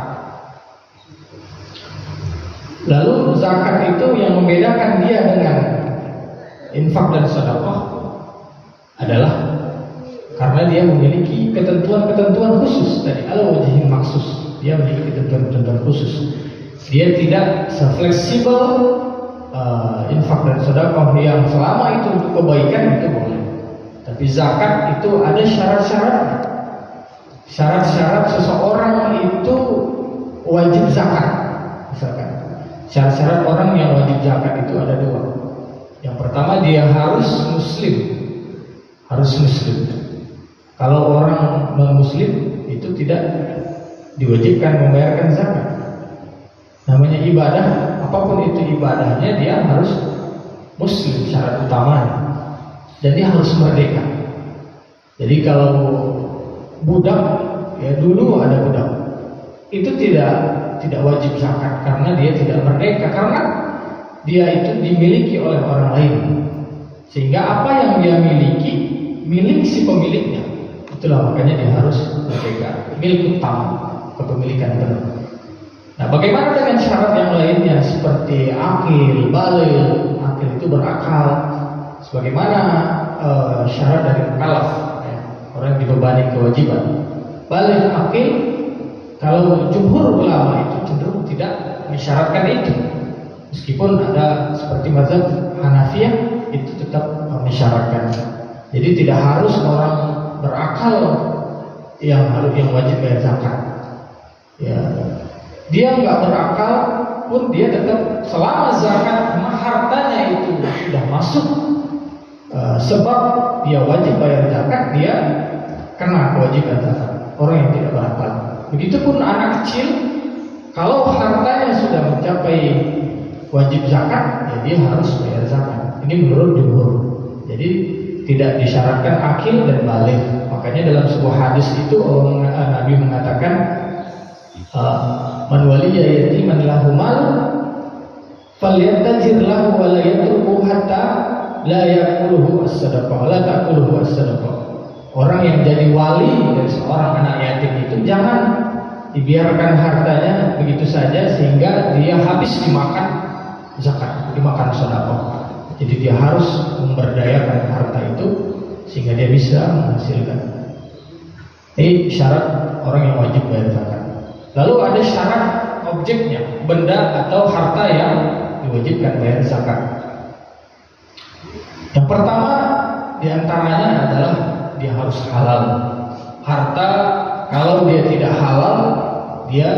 Lalu zakat itu yang membedakan dia dengan infak dan sedekah adalah karena dia memiliki ketentuan-ketentuan khusus dari al-wajhin maksus. Dia memiliki ketentuan-ketentuan khusus. Dia tidak sefleksibel infak dan sedekah yang selama itu untuk kebaikan itu boleh. Tapi zakat itu ada syarat-syaratnya. Syarat-syarat seseorang itu wajib zakat. Misalkan syarat-syarat orang yang wajib zakat itu ada dua. Yang pertama, dia harus muslim. Harus muslim. Kalau orang non-muslim itu tidak diwajibkan membayarkan zakat. Namanya ibadah, apapun itu ibadahnya, dia harus muslim, syarat utamanya. Dan dia harus merdeka. Jadi kalau budak, ya dulu ada budak, itu tidak wajib zakat karena dia tidak merdeka, karena dia itu dimiliki oleh orang lain. Sehingga apa yang dia miliki milik si pemiliknya. Itulah makanya dia harus merdeka, milik utama, kepemilikan benar. Nah, bagaimana dengan syarat yang lainnya seperti akil, baligh? Akil itu berakal, sebagaimana syarat dari mukallaf, ya, orang yang dibebani kewajiban. Baligh, akil, kalau jumhur ulama itu cenderung tidak mensyaratkan itu. Meskipun ada seperti mazhab Hanafiyah itu tetap mensyaratkan. Jadi tidak harus orang berakal yang wajib bayar zakat. Ya, dia nggak berakal pun dia tetap, selama zakat hartanya itu sudah masuk sebab dia wajib bayar zakat, dia kena kewajiban zakat. Orang yang tidak berakal. Begitupun anak kecil, kalau hartanya sudah mencapai wajib zakat, ya dia harus bayar zakat. Ini menurut jumhur. Jadi tidak disyaratkan akil dan baligh. Makanya dalam sebuah hadis itu Nabi mengatakan, man waliya yatiman lahu mal falyatajir lahu wa la yatruku hatta la yakuluhu as-sadaqah, la takuluhu as-sadaqah. Orang yang jadi wali dari seorang anak yatim itu jangan dibiarkan hartanya begitu saja sehingga dia habis dimakan zakat, dimakan sedekah. Jadi dia harus memberdayakan harta itu sehingga dia bisa menghasilkan. Ini syarat orang yang wajib bayar zakat. Lalu ada syarat objeknya, benda atau harta yang diwajibkan bayar zakat. Yang pertama diantaranya adalah dia harus halal. Harta kalau dia tidak halal, dia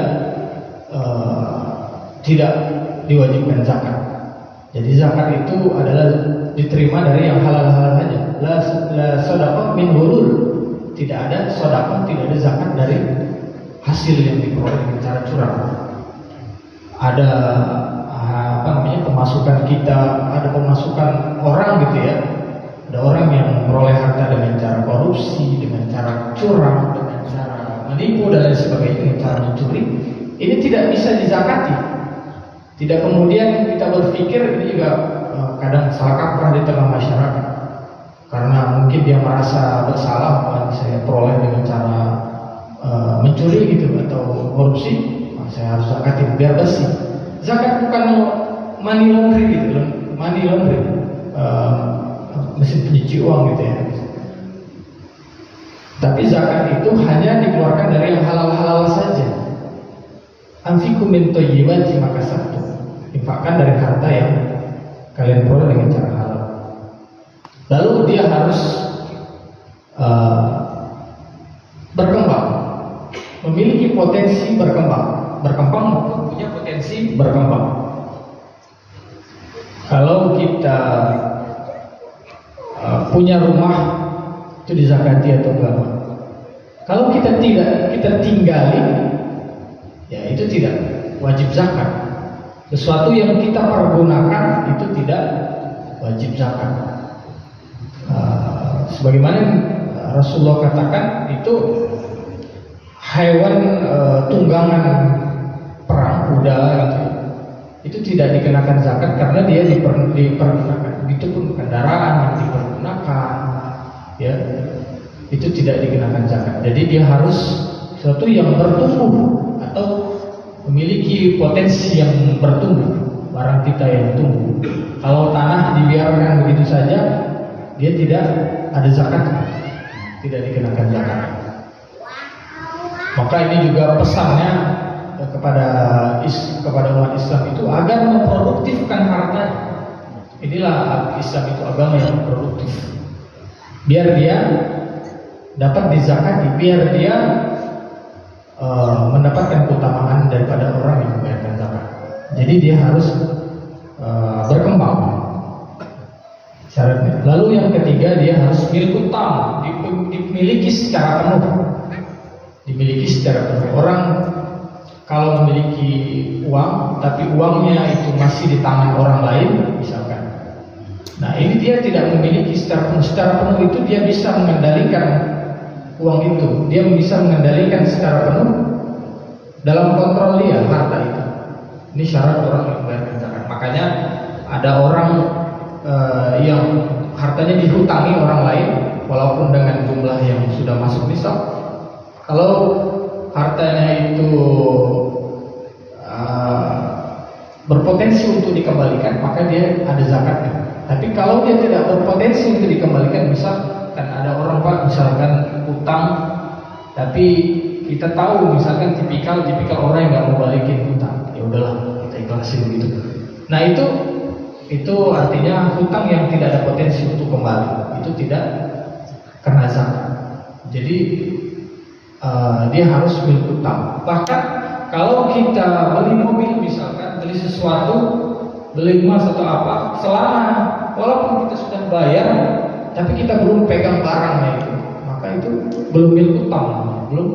tidak diwajibkan zakat. Jadi zakat itu adalah diterima dari yang halal-halal saja. La shadaqah min hulul. Tidak ada sedekah, tidak ada zakat dari hasil yang diperoleh dengan cara curang. Ada pemasukan kita, ada pemasukan orang gitu ya. Ada orang yang memperoleh harta dengan cara korupsi, dengan cara curang, dengan cara menipu dan lain sebagainya, dengan cara mencuri. Ini tidak bisa dizakati. Tidak kemudian kita berpikir, ini juga kadang salah kaprah di tengah masyarakat. Karena mungkin dia merasa bersalah, bahwa saya peroleh dengan cara mencuri gitu atau korupsi, saya harus zakatin biar bersih. Zakat bukan money laundry gitu, money laundry, mesin pencuci uang gitu ya. Tapi zakat itu hanya dikeluarkan dari yang halal-halal saja. Anfiqu min thayyibati ma kasabtum. Infakkan dari harta yang kalian peroleh dengan cara halal. Lalu dia harus berkembang, memiliki potensi berkembang maupun punya potensi berkembang. Kalau kita punya rumah itu dizakati atau enggak? Kalau kita tidak, kita tinggali, ya itu tidak wajib zakat. Sesuatu yang kita pergunakan itu tidak wajib zakat. Sebagaimana Rasulullah katakan, itu hewan tunggangan perang, kuda gitu, itu tidak dikenakan zakat karena dia dipergunakan. Itu pun kendaraan yang dipergunakan, ya itu tidak dikenakan zakat. Jadi dia harus sesuatu yang bertumbuh atau memiliki potensi yang bertumbuh, barang kita yang tumbuh. Kalau tanah dibiarkan begitu saja, dia tidak ada zakat, tidak dikenakan zakat. Maka ini juga pesannya kepada umat Islam itu agar memproduktifkan harta. Inilah Islam itu agama yang produktif. Biar dia dapat dizakati, biar dia mendapatkan keutamaan daripada orang yang membayarkan zakat. Jadi dia harus berkembang syaratnya. Lalu yang ketiga, dia harus milk utang, dimiliki secara penuh. Dimiliki secara penuh. Orang kalau memiliki uang, tapi uangnya itu masih di tangan orang lain, misalkan. Nah, ini dia tidak memiliki secara penuh. Secara penuh itu dia bisa mengendalikan uang itu. Dia bisa mengendalikan secara penuh dalam kontrol dia harta itu. Ini syarat orang yang membayarkan zakat. Makanya ada orang yang hartanya dihutangi orang lain, walaupun dengan jumlah yang sudah masuk nisab. Kalau hartanya itu berpotensi untuk dikembalikan, maka dia ada zakatnya. Tapi kalau dia tidak berpotensi untuk dikembalikan, misalkan ada orang Pak misalkan utang, tapi kita tahu misalkan tipikal orang yang nggak mau balikin utang, ya udahlah kita ikhlasin gitu. Nah itu artinya hutang yang tidak ada potensi untuk kembali, itu tidak kena zakat. Jadi dia harus milk utang. Bahkan kalau kita beli mobil misalkan, beli sesuatu, beli emas atau apa, selama walaupun kita sudah bayar, tapi kita belum pegang barangnya itu, maka itu belum milk utang, belum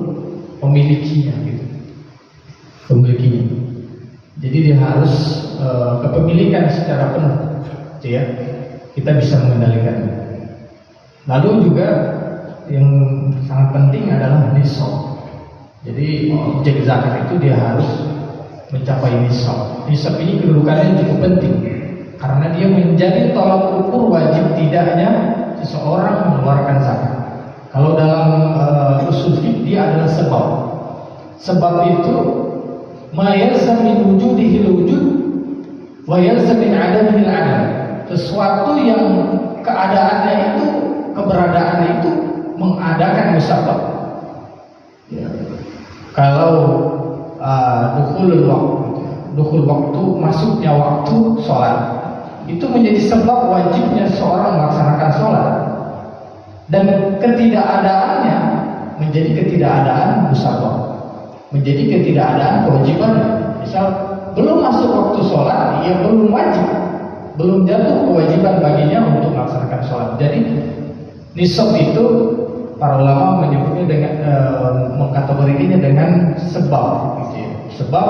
memilikinya gitu. Memilikinya. Jadi dia harus kepemilikan secara penuh, gitu ya. Kita bisa mengendalikannya. Lalu juga yang sangat penting adalah nisab. Jadi objek zakat itu dia harus mencapai nisab. Nisab ini kedudukannya cukup penting karena dia menjadi tolak ukur wajib tidaknya seseorang mengeluarkan zakat. Kalau dalam usul fiqh dia adalah sebab. Sebab itu ma yalzam min wujudihil wujud wa yalzam min adamihil adam. Sesuatu yang keadaannya itu, keberadaannya itu mengadakan musabab. Ya. Kalau dukhul waktu, masuknya waktu sholat, itu menjadi sebab wajibnya seorang melaksanakan sholat, dan ketidakadaannya menjadi ketidakadaan musabab, menjadi ketidakadaan kewajiban. Misal belum masuk waktu sholat, ia belum wajib, belum jatuh kewajiban baginya untuk melaksanakan sholat. Jadi nisab itu para ulama menyebutnya dengan mengkategorikannya dengan sebab, gitu ya. Sebab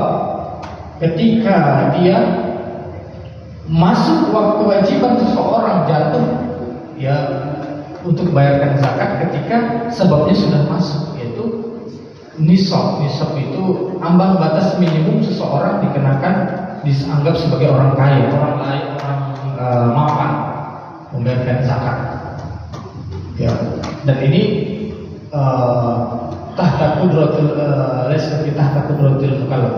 ketika dia masuk waktu kewajiban seseorang jatuh ya untuk bayarkan zakat ketika sebabnya sudah masuk, yaitu nisab. Nisab itu ambang batas minimum seseorang dikenakan, dianggap sebagai orang kaya, orang mapan membayarkan zakat. Ya, dan ini tahta qudratul mukallaf.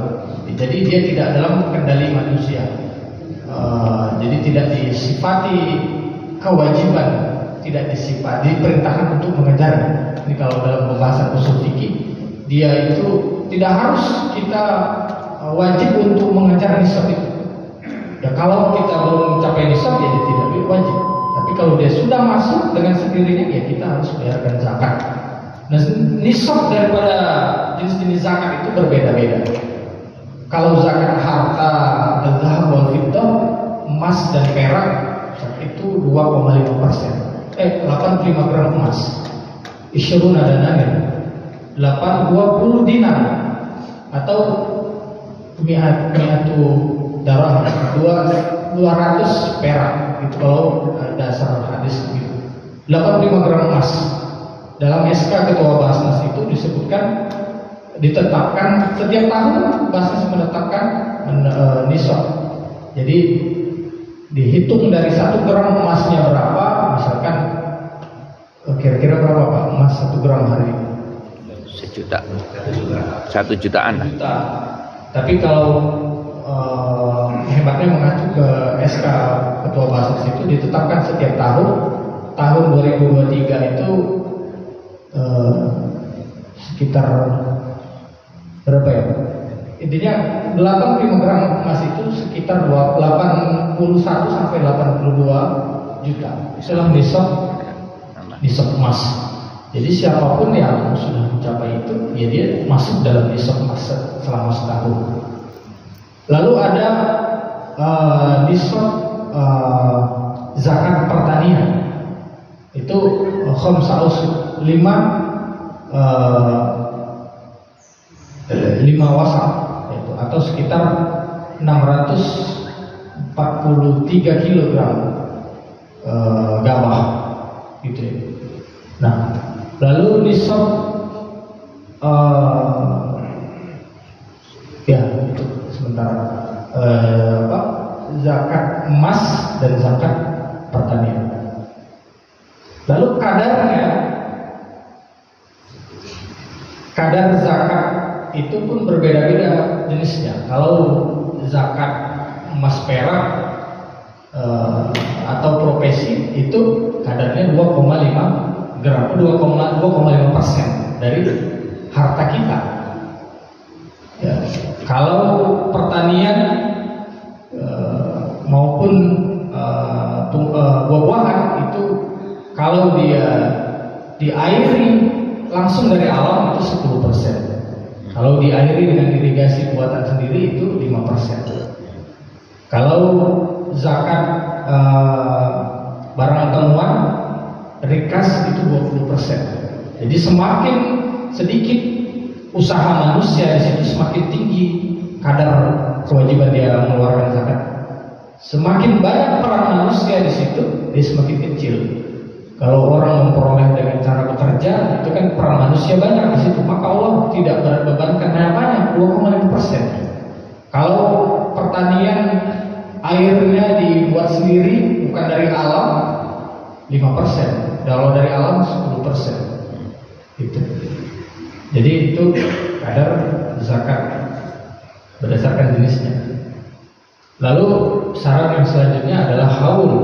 Jadi dia tidak dalam kendali manusia. Jadi tidak disifati kewajiban, tidak disifati diperintahkan untuk mengejar. Ini kalau dalam pembahasan usul fikih, dia itu tidak harus kita wajib untuk mengejar nisab itu. Ya kalau kita belum mencapai nisab, ya dia tidak wajib. Tapi kalau dia sudah masuk dengan sendirinya, ya kita harus bayarkan zakat. Nah, nisab daripada jenis-jenis zakat itu berbeda-beda. Kalau zakat harta, zahab wal fiddah, emas dan perak, itu 2,5%. 85 gram emas. Isyruna danarin. 20 dinar atau mi'atu darah, 200 perak. Itu kalau dasar hadis gitu. 85 gram emas. Dalam SK Ketua Basnas itu disebutkan, ditetapkan setiap tahun Basnas menetapkan nisab. Jadi dihitung dari 1 gram emasnya berapa, misalkan kira-kira berapa Pak emas 1 gram hari ini? 1 jutaan lah. 1 juta. Tapi kalau hebatnya mengacu ke SK Ketua Basis itu ditetapkan setiap tahun. Tahun 2023 itu sekitar berapa ya? Intinya 85 gram emas itu sekitar 81 sampai 82 juta. Itulah nisab emas. Jadi siapapun yang sudah mencapai itu, ya dia masuk dalam nisab emas selama setahun. Lalu ada nisab zakat pertanian. Itu khamsa usuk 5 wasak, atau sekitar 643 kilogram gabah gitu ya. Nah, lalu nisab ya itu sementara zakat emas dan zakat pertanian. Lalu kadar zakat itu pun berbeda-beda jenisnya. Kalau zakat emas perak atau profesi itu kadarnya 2,5 gram, 2,5% dari harta kita. Ya. Kalau pertanian maupun buah-buahan itu kalau dia diairi langsung dari alam itu 10%. Kalau diairi dengan irigasi buatan sendiri itu 5%. Kalau zakat barang temuan rikas itu 20%. Jadi semakin sedikit usaha manusia di situ semakin tinggi kadar kewajiban dia mengeluarkan zakat. Semakin banyak peran manusia di situ, dia semakin kecil. Kalau orang memperoleh dengan cara bekerja, itu kan peran manusia banyak di situ, maka Allah tidak berbebankan banyak, 2,5%. Kalau pertanian airnya dibuat sendiri, bukan dari alam, 5%. Kalau dari alam 10%. Itu. Jadi itu kadar zakat berdasarkan jenisnya. Lalu syarat yang selanjutnya adalah haul.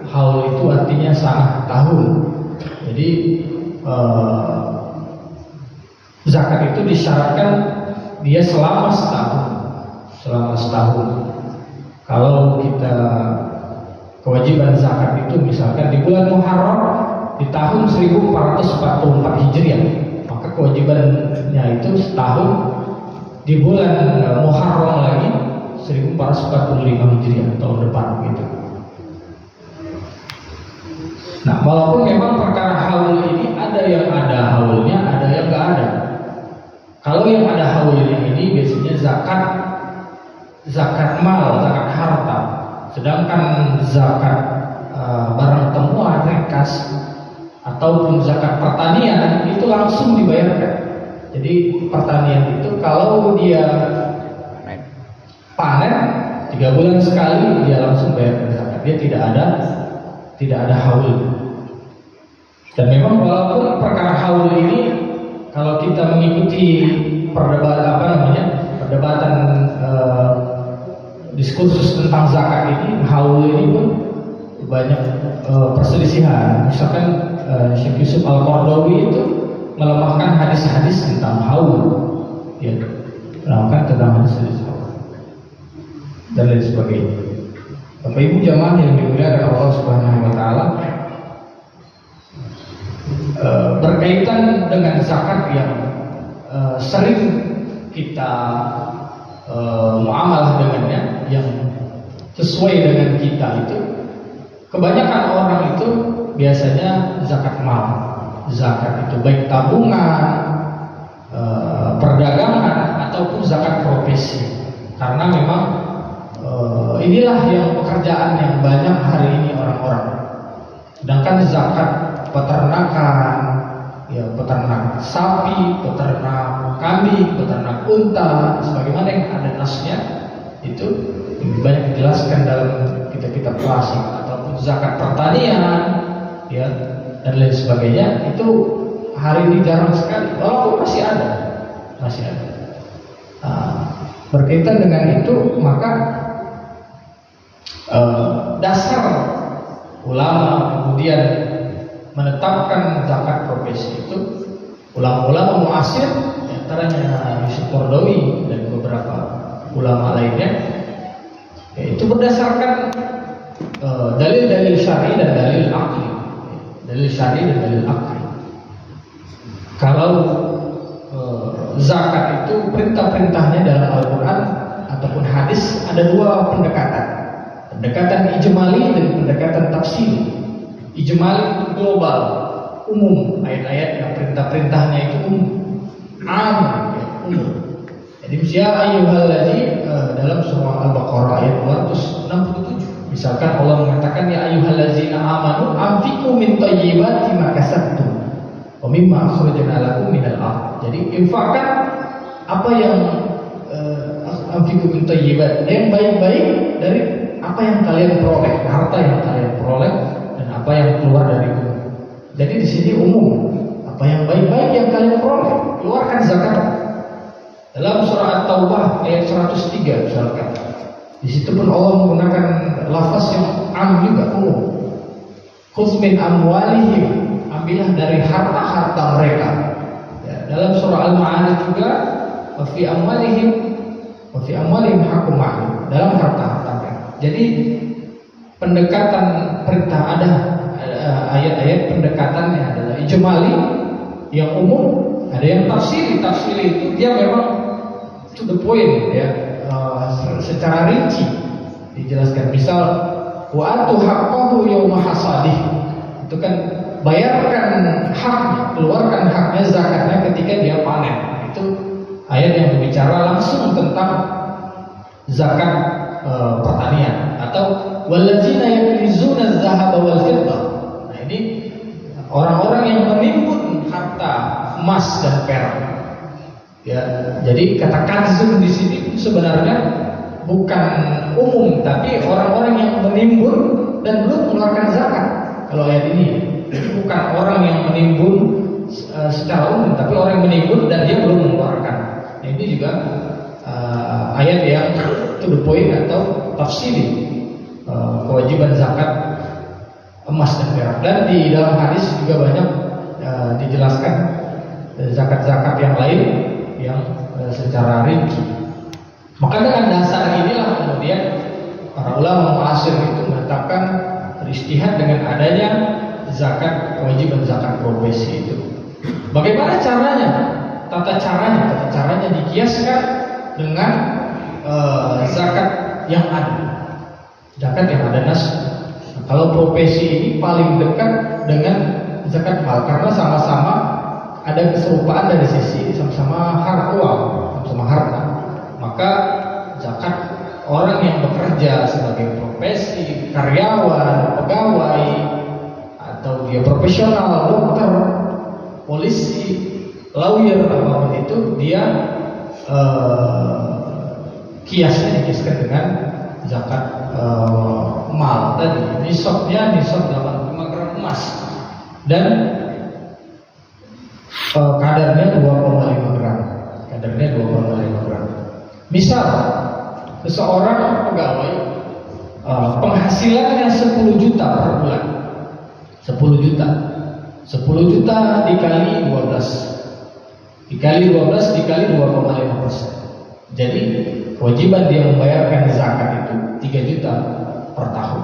Haul itu artinya sangat tahun. Jadi zakat itu disyaratkan dia selama setahun. Kalau kita kewajiban zakat itu misalkan di bulan Muharram di tahun 1444 Hijriah, maka kewajibannya itu setahun. Di bulan Muharram lagi 1445 Hijriah tahun depan gitu. Nah, walaupun memang perkara haul ini ada yang ada haulnya, ada yang nggak ada. Kalau yang ada haulnya ini biasanya zakat mal, zakat harta. Sedangkan zakat barang temuan rikas ataupun zakat pertanian itu langsung dibayarkan. Jadi pertanian itu kalau dia panen 3 bulan sekali dia langsung bayar zakat. Dia tidak ada haul. Dan memang walaupun perkara haul ini kalau kita mengikuti perdebatan diskursus tentang zakat ini, haul ini pun banyak perselisihan. Misalkan Syekh Yusuf Al-Qaradawi itu melemahkan hadis-hadis tentang haul, ya, melemahkan tentang hadis-hadis haul dan lain sebagainya. Bapak Ibu jamaah yang dimuliakan Allah Subhanahu wa taala, berkaitan dengan zakat yang sering kita muamalah dengannya, yang sesuai dengan kita itu, kebanyakan orang itu biasanya zakat mal. Zakat itu baik tabungan, perdagangan ataupun zakat profesi. Karena memang inilah yang pekerjaan yang banyak hari ini orang-orang. Sedangkan zakat peternakan, ya peternak sapi, peternak kambing, peternak unta, sebagaimana yang ada nasnya, itu lebih banyak dijelaskan dalam kitab-kitab klasik. Ataupun zakat pertanian, ya, dan lain sebagainya, itu hari ini jarang sekali. Walaupun masih ada. Berkaitan dengan itu, maka dasar ulama kemudian menetapkan zakat profesi itu ulama-ulama muasir, antaranya Yusuf Qaradawi dan beberapa ulama lainnya, yaitu berdasarkan dalil-dalil syar'i dan dalil akli. Dalil syar'i dan dalil akli. Kalau zakat itu perintah-perintahnya dalam Al-Quran ataupun hadis ada dua pendekatan. Pendekatan ijmali dan pendekatan tafsili. Ijmali global, umum, ayat-ayat yang perintah-perintahnya itu umum, umum. Jadi ya ayyuhallazina dalam surah Al-Baqarah ayat 267, misalkan Allah mengatakan ya ayyuhallazina amanu anfiqu min thayyibati ma kasabtum wa mimma akhrajna lakum minal ardh. Jadi infakkan apa yang anfiqu min thayyibat, yang baik-baik dari apa yang kalian peroleh, harta yang kalian peroleh dan apa yang keluar dari bumi. Jadi di sini umum, apa yang baik-baik yang kalian peroleh, keluarkan zakat. Dalam surah At-Taubah ayat 103 misalkan, di situ pun Allah menggunakan lafaz yang am juga, umum. Khudz min amwalihim, ambillah dari harta-harta mereka. Ya, dalam surah Al-Ma'arij juga, wa fi amwalihim haqqun ma'lum, dalam harta-harta mereka. Jadi pendekatan perintah ada ayat-ayat pendekatannya adalah ijmali yang umum, ada yang tafsiri. Tafsiri itu dia memang to the point, ya, secara rinci dijelaskan. Misal wa atu haqqahu yauma hasadih, itu kan bayarkan haknya, keluarkan haknya, zakatnya ketika dia panen. Itu ayat yang berbicara langsung tentang zakat pertanian. Atau wallazina yaknizuna adh-dhahaba wal fiddah. Nah, ini orang-orang yang menimbun harta emas dan perak. Ya, jadi kata kanzun di sini sebenarnya bukan umum, tapi orang-orang yang menimbun dan belum mengeluarkan zakat. Kalau ayat ini bukan orang yang menimbun secara umum, tapi orang yang menimbun dan dia belum mengeluarkan. Nah, ini juga ayat yang to the point atau tafsiri kewajiban zakat emas dan perak. Dan di dalam hadis juga banyak dijelaskan zakat-zakat yang lain yang secara rinci. Maka dengan dasar inilah kemudian para ulama muasir itu menetapkan beristihad dengan adanya zakat, kewajiban zakat profesi itu. Bagaimana caranya? Tata caranya dikiaskan dengan zakat yang ada. Zakat yang ada nas. Kalau profesi ini paling dekat dengan zakat mal karena sama-sama ada keserupaan dari sisi sama-sama harta uang, sama harta. Maka zakat orang yang bekerja sebagai profesi, karyawan, pegawai, atau dia profesional, dokter, polisi, lawyer, apapun itu, dia kiasnya dikiaskan dengan zakat mal tadi. Nisabnya nisab 85 gram emas dan kadarnya 2,5 gram. Kadarnya 2,5 gram. Misal seseorang pegawai penghasilannya 10 juta per bulan. 10 juta. 10 juta dikali 12. Dikali 12 dikali 2,5%. Jadi kewajiban dia membayarkan zakat itu 3 juta per tahun.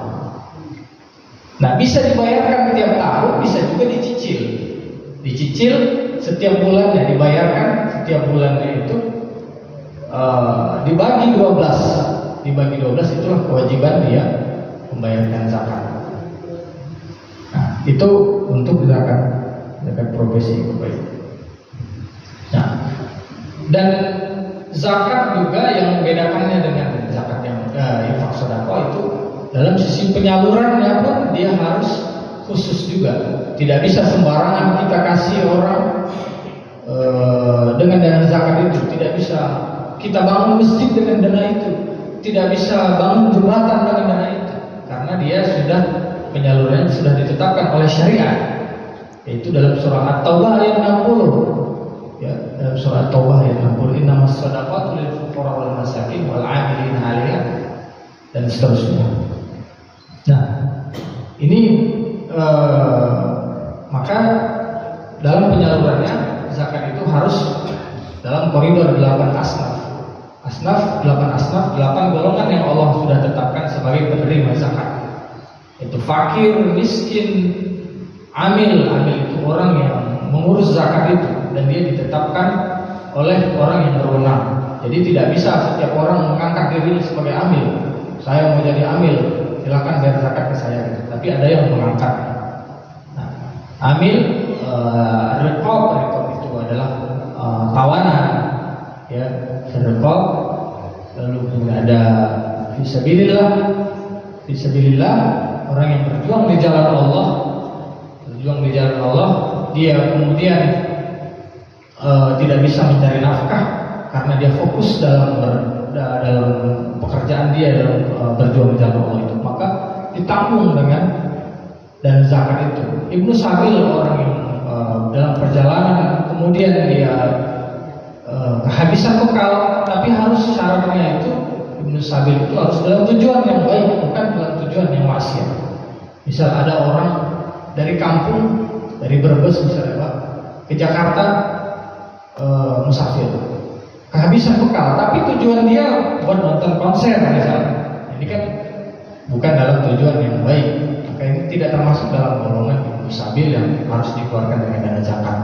Nah, bisa dibayarkan tiap tahun, bisa juga dicicil. Dicicil setiap bulannya, dibayarkan setiap bulannya itu dibagi 12. Dibagi 12 itulah kewajiban dia membayarkan zakat. Nah, itu untuk zakat profesi. Nah, dan zakat juga yang membedakannya dengan zakat yang infak sedekah itu dalam sisi penyalurannya pun dia harus khusus juga. Tidak bisa sembarangan kita kasih orang dengan dana zakat itu. Tidak bisa kita bangun masjid dengan dana itu. Tidak bisa bangun jembatan dengan dana itu. Karena dia sudah penyalurannya sudah ditetapkan oleh syariat. Yaitu dalam surah At-Taubah ayat 60. ya, dalam surat Taubah ayat 60, innamas shadaqatu lil fuqara wal masakin wal 'amilina 'alaiha dan seterusnya. Nah, ini maka dalam penyalurannya zakat itu harus dalam koridor 8 asnaf. 8 asnaf, 8 golongan yang Allah sudah tetapkan sebagai penerima zakat. Itu fakir, miskin, amil itu orang yang mengurus zakat itu, dan dia ditetapkan oleh orang yang berwenang. Jadi tidak bisa setiap orang mengangkat dirinya sebagai amil. Saya mau jadi amil, silakan bayar zakat ke saya. Tapi ada yang mengangkat. Nah, amil, riqab itu adalah tawanan, ya, riqab. Lalu ada fisabilillah, orang yang berjuang di jalan Allah. Dia kemudian tidak bisa mencari nafkah karena dia fokus dalam pekerjaan dia, dalam berjuang di jalan Allah itu, maka ditanggung dengan dan zakat itu. Ibnu Sabil, orang yang dalam perjalanan kemudian dia kehabisan bekal, tapi harus syaratnya itu Ibnu Sabil itu harus dalam tujuan yang baik, bukan dalam tujuan yang maksiat. Misal ada orang dari kampung, dari Brebes misalnya Pak, ke Jakarta musafir, kehabisan bekal, tapi tujuan dia buat nonton konser misalnya. Ini kan bukan dalam tujuan yang baik, maka ini tidak termasuk dalam golongan Ibnu Sabil yang harus dikeluarkan dengan dana zakat.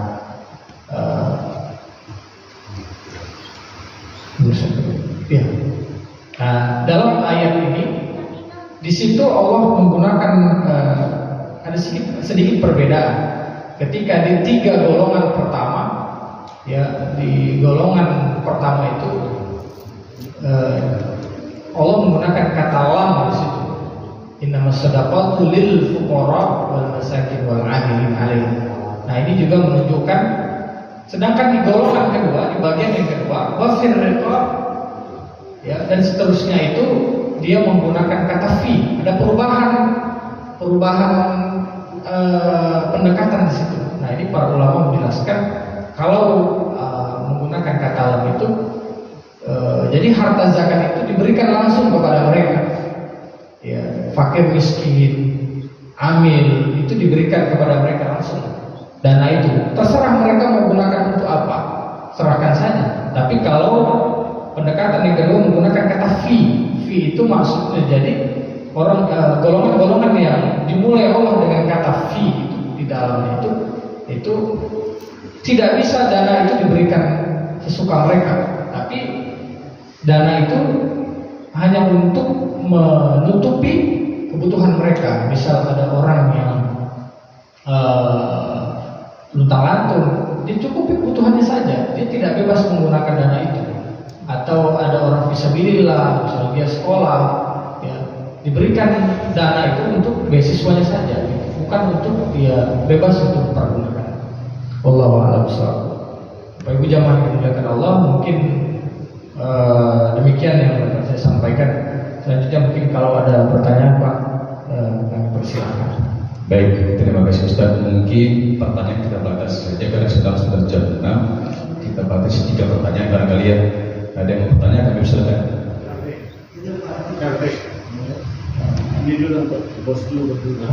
Ya. Nah, dalam ayat ini di situ Allah menggunakan ada sedikit perbedaan. Ketika di 3 golongan pertama, ya, di golongan pertama itu Allah menggunakan kata lam di situ. Innamas shadaqatu lil fuqara wal masakin wal 'amilin 'alaiha. Nah, ini juga menunjukkan, sedangkan di golongan kedua, di bagian yang kedua, wafir riqab, ya, dan seterusnya itu dia menggunakan kata fi. Ada perubahan pendekatan di situ. Nah, ini para ulama menjelaskan kalau menggunakan kata lam itu, jadi harta zakat itu diberikan langsung kepada mereka. Ya, fakir, miskin, amil itu diberikan kepada mereka langsung. Dana itu terserah mereka mau gunakan untuk apa, serahkan saja. Tapi kalau pendekatan yang kedua menggunakan kata fi itu maksudnya jadi orang golongan-golongan yang dimulai Allah dengan kata fi itu di dalamnya itu tidak bisa dana itu diberikan sesuka mereka, tapi dana itu hanya untuk menutupi kebutuhan mereka. Misal ada orang yang luntang-lantung, dicukupi kebutuhannya saja, dia tidak bebas menggunakan dana itu. Atau ada orang fisabilillah, misalnya dia sekolah, ya, diberikan dana itu untuk beasiswanya saja, bukan untuk dia bebas untuk pergunakan. Wallahu a'lam bishawab. Bapak Ibu jamaah yang dimuliakan Allah, mungkin demikian yang dapat saya sampaikan. Selanjutnya mungkin kalau ada pertanyaan Pak, kami persilakan. Baik, terima kasih Ustaz. Mungkin pertanyaan kita batasi saja karena sudah jam 6. Kita batasi 3 pertanyaan. Barangkali ya ada yang mau bertanya, kami persilakan. Ini dulu untuk bos dulu berdua.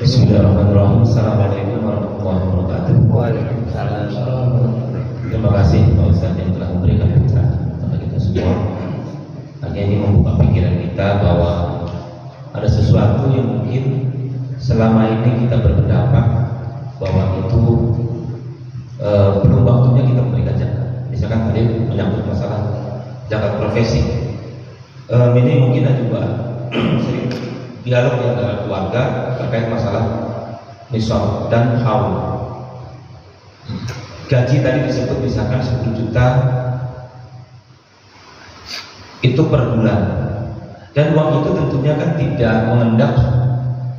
Bismillahirrahmanirrahim. Assalamualaikum warahmatullahi wabarakatuh. Waalaikumsalam. Terima kasih Pak Ustaz yang telah memberikan pencerahan kepada kita semua. Hanya ini membuka pikiran kita bahwa ada sesuatu yang mungkin selama ini kita berpendapat bahwa itu belum waktunya kita memberikan zakat. Misalkan tadi menyangkut masalah zakat profesi. Ini mungkin juga sering dialog di antara keluarga terkait masalah nisab dan haul. Gaji tadi disebut misalkan 10 juta itu per bulan, dan uang itu tentunya kan tidak mengendap.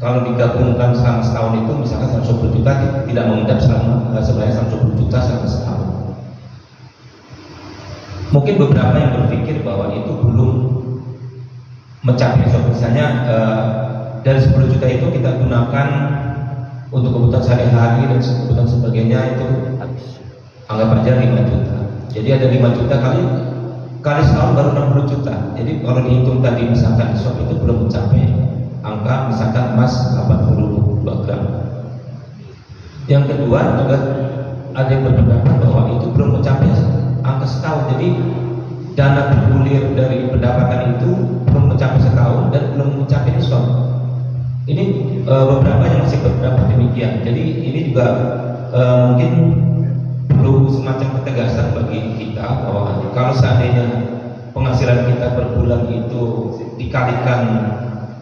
Kalau digabungkan selama setahun itu misalkan 110 juta tidak mengendap sebenarnya 110 juta selama setahun. Mungkin beberapa yang berpikir bahwa itu belum mencapai. Misalnya dari 10 juta itu kita gunakan untuk kebutuhan sehari-hari dan kebutuhan sebagainya itu anggap aja 5 juta. Jadi ada 5 juta kali setahun baru 60 juta. Jadi kalau dihitung tadi misalkan nisab itu belum mencapai angka misalkan emas 82 gram. Yang kedua juga ada yang berpendapat bahwa itu belum mencapai angka setahun. Jadi dana bergulir dari pendapatan itu belum mencapai setahun dan belum mencapai nisab. Ini beberapa yang masih berpendapat demikian. Jadi ini juga mungkin perlu semacam ketegasan bagi kita bahwa kalau seandainya penghasilan kita per bulan itu dikalikan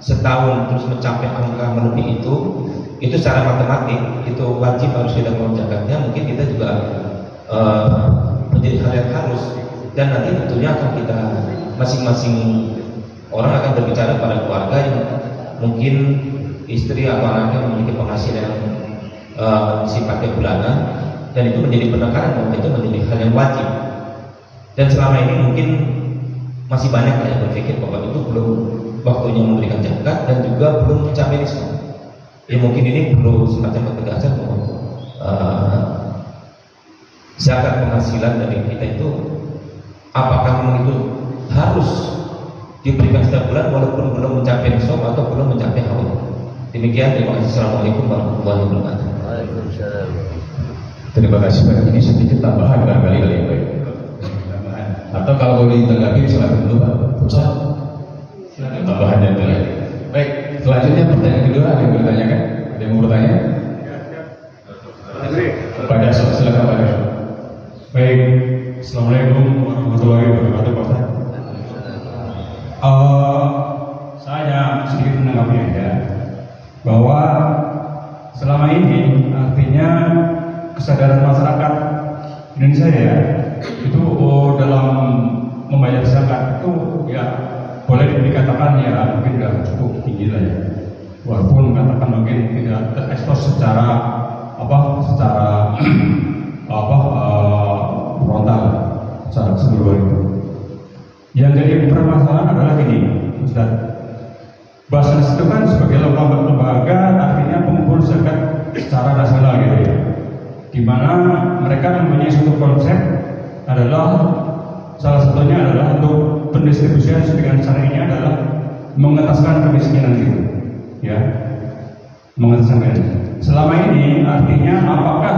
setahun terus mencapai angka melebihi itu secara matematik itu wajib harus kita keluar zakatnya. Mungkin kita juga menjadi hal yang harus, dan nanti tentunya akan kita masing-masing orang akan berbicara pada keluarga yang mungkin istri atau anaknya memiliki penghasilan sifatnya bulanan, dan itu menjadi penekanan bahwa itu menjadi hal yang wajib. Dan selama ini mungkin masih banyak yang berpikir bahwa itu belum waktunya memberikan zakat dan juga belum mencapai nisab. Ya mungkin ini perlu semacam ketegasan bahwa zakat penghasilan dari kita itu apakah memang itu harus diberikan setiap bulan walaupun belum mencapai nisab atau belum mencapai haul. Demikian, terima kasih. Assalamualaikum warahmatullahi wabarakatuh. Waalaikumsalam. Terima kasih Pak. Ini sedikit tambahan barangkali kali ya Pak. Atau kalau boleh ditanggapi silakan dulu Pak. Silakan tambahan yang lain. Baik, selanjutnya pertanyaan kedua ada yang bertanyakan? Ada yang mau bertanya? Pada silakan Pak. Baik, assalamualaikum warahmatullahi wabarakatuh Pak Ustaz. Saya sedikit menanggapi aja bahwa selama ini artinya kesadaran masyarakat Indonesia ya itu dalam membayar zakat itu ya boleh dikatakan ya mungkin tidak cukup tinggi lah ya, walaupun katakan mungkin tidak terekspos secara frontal secara keseluruhan itu. Yang jadi permasalahan adalah gini, Ustaz. Basnas itu kan sebagai lembaga artinya pengumpul zakat secara nasional gitu ya, di mana mereka mempunyai suatu konsep adalah salah satunya adalah untuk pendistribusian dengan cara ini adalah mengentaskan kemiskinan gitu ya, mengentaskan kemiskinan. Selama ini artinya apakah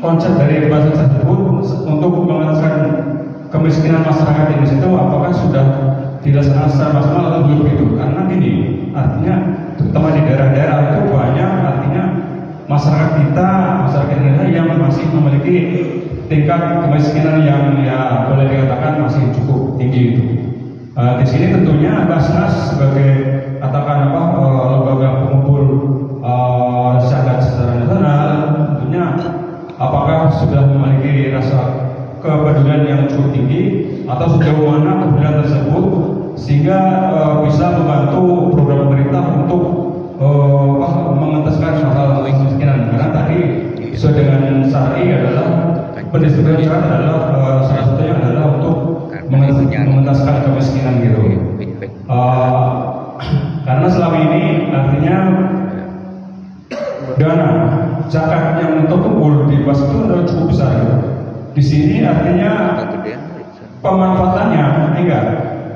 konsep dari basnas tersebut untuk mengentaskan kemiskinan masyarakat di Indonesia itu apakah sudah dilaksanakan secara maksimal atau belum gitu? Karena gini, artinya terutama di daerah-daerah itu banyak artinya masyarakat Indonesia yang masih memiliki tingkat kemiskinan yang ya boleh dikatakan masih cukup tinggi itu. Di sini tentunya Basnas sebagai katakan lembaga pengumpul zakat secara nasional tentunya apakah sudah memiliki rasa kepedulian yang cukup tinggi atau sejauh mana kepedulian tersebut sehingga bisa membantu program pemerintah untuk mengentaskan masalah kemiskinan. Karena tadi sesuai dengan syar'i adalah pendistribusian zakat adalah salah satunya adalah untuk mengentaskan kemiskinan gitu. Karena selama ini artinya dana zakat yang terkumpul di Bas itu adalah cukup besar gitu. Di sini artinya pemanfaatannya enggak,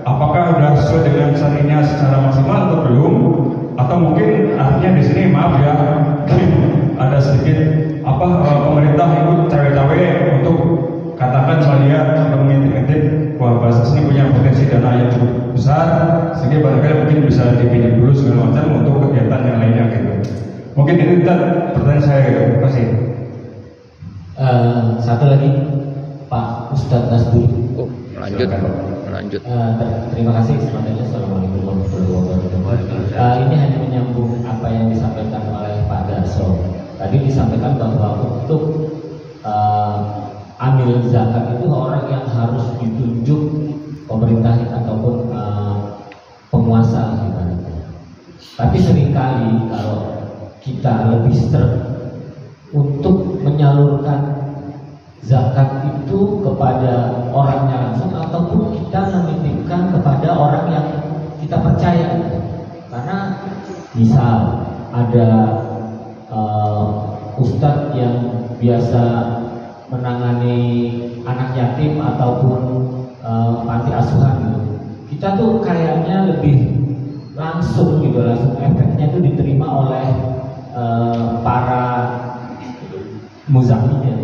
apakah sudah sesuai dengan syariatnya secara maksimal atau belum, atau mungkin artinya di sini maaf ya ada sedikit pemerintah ikut cawe-cawe untuk katakan melihat atau mengintip-intip bahwa Basnas ini punya potensi dana yang cukup besar sehingga barangkali mungkin bisa dipinjam dulu segala macam untuk kegiatan yang lainnya gitu. Mungkin ini pertanyaan saya gitu. Terima kasih. Satu lagi Pak Ustadz Nasburi. Lanjut. Terima kasih semuanya. Assalamualaikum warahmatullahi wabarakatuh. Ini hanya menyambung apa yang disampaikan oleh Pak Darso. Tadi disampaikan bahwa untuk amil zakat itu orang yang harus ditunjuk pemerintah ataupun penguasa gitu. Tapi seringkali kalau kita lebih strict untuk menyalurkan zakat itu kepada orangnya langsung ataupun kita menitipkan kepada orang yang kita percaya. Karena misal ada ustadz yang biasa menangani anak yatim ataupun panti asuhan gitu. Kita tuh kayaknya lebih langsung gitu, langsung efeknya tuh diterima oleh para muzakirnya,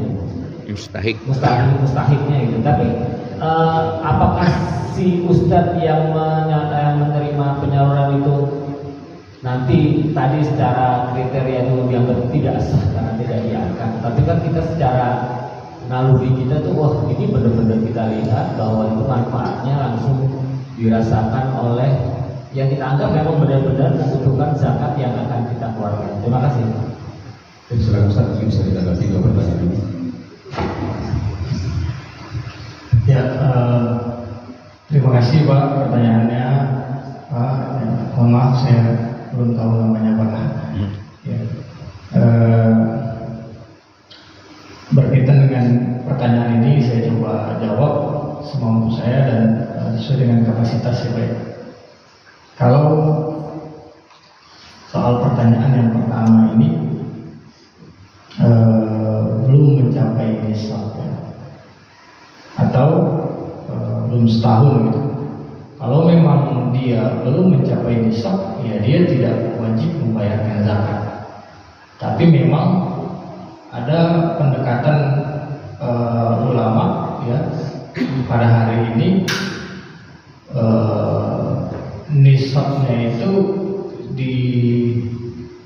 mustahiknya gitu. Tapi apakah si ustadz yang menerima penyaluran itu nanti tadi secara kriteria itu dianggap tidak sah karena tidak diangkat, tapi kan kita secara naluri kita tuh, wah ini benar-benar kita lihat bahwa itu manfaatnya langsung dirasakan oleh yang kita anggap memang benar-benar membutuhkan zakat yang akan kita keluarkan. Terima kasih. Silakan Ustaz, mungkin bisa ditanggapi dua pertanyaan ini. Ya, terima kasih Pak pertanyaannya. Pak, mohon maaf saya belum tahu namanya Pak. Ya. Berkaitan dengan pertanyaan ini saya coba jawab semampu saya dan sesuai dengan kapasitas saya, Pak. Kalau soal pertanyaan yang pertama ini belum mencapai nisab ya, atau belum setahun gitu. Kalau memang dia belum mencapai nisab, ya dia tidak wajib membayarkan zakat. Tapi memang ada pendekatan ulama ya pada hari ini, nisabnya itu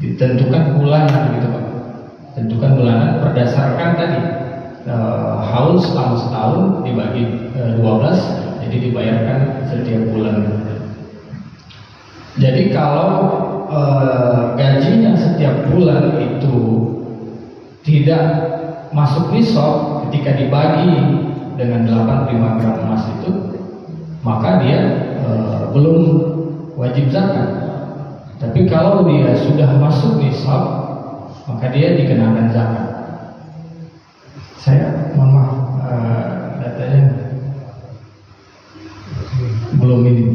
ditentukan bulanan gitu Pak. Tentukan bulanan berdasarkan tadi haul selama setahun dibagi 12, jadi dibayarkan setiap bulan. Jadi kalau gajinya setiap bulan itu tidak masuk nisab ketika dibagi dengan 85 gram emas itu, maka dia belum wajib zakat. Tapi kalau dia sudah masuk nisab, maka dia dikenakan zakat. Saya mohon maaf, datanya belum ini.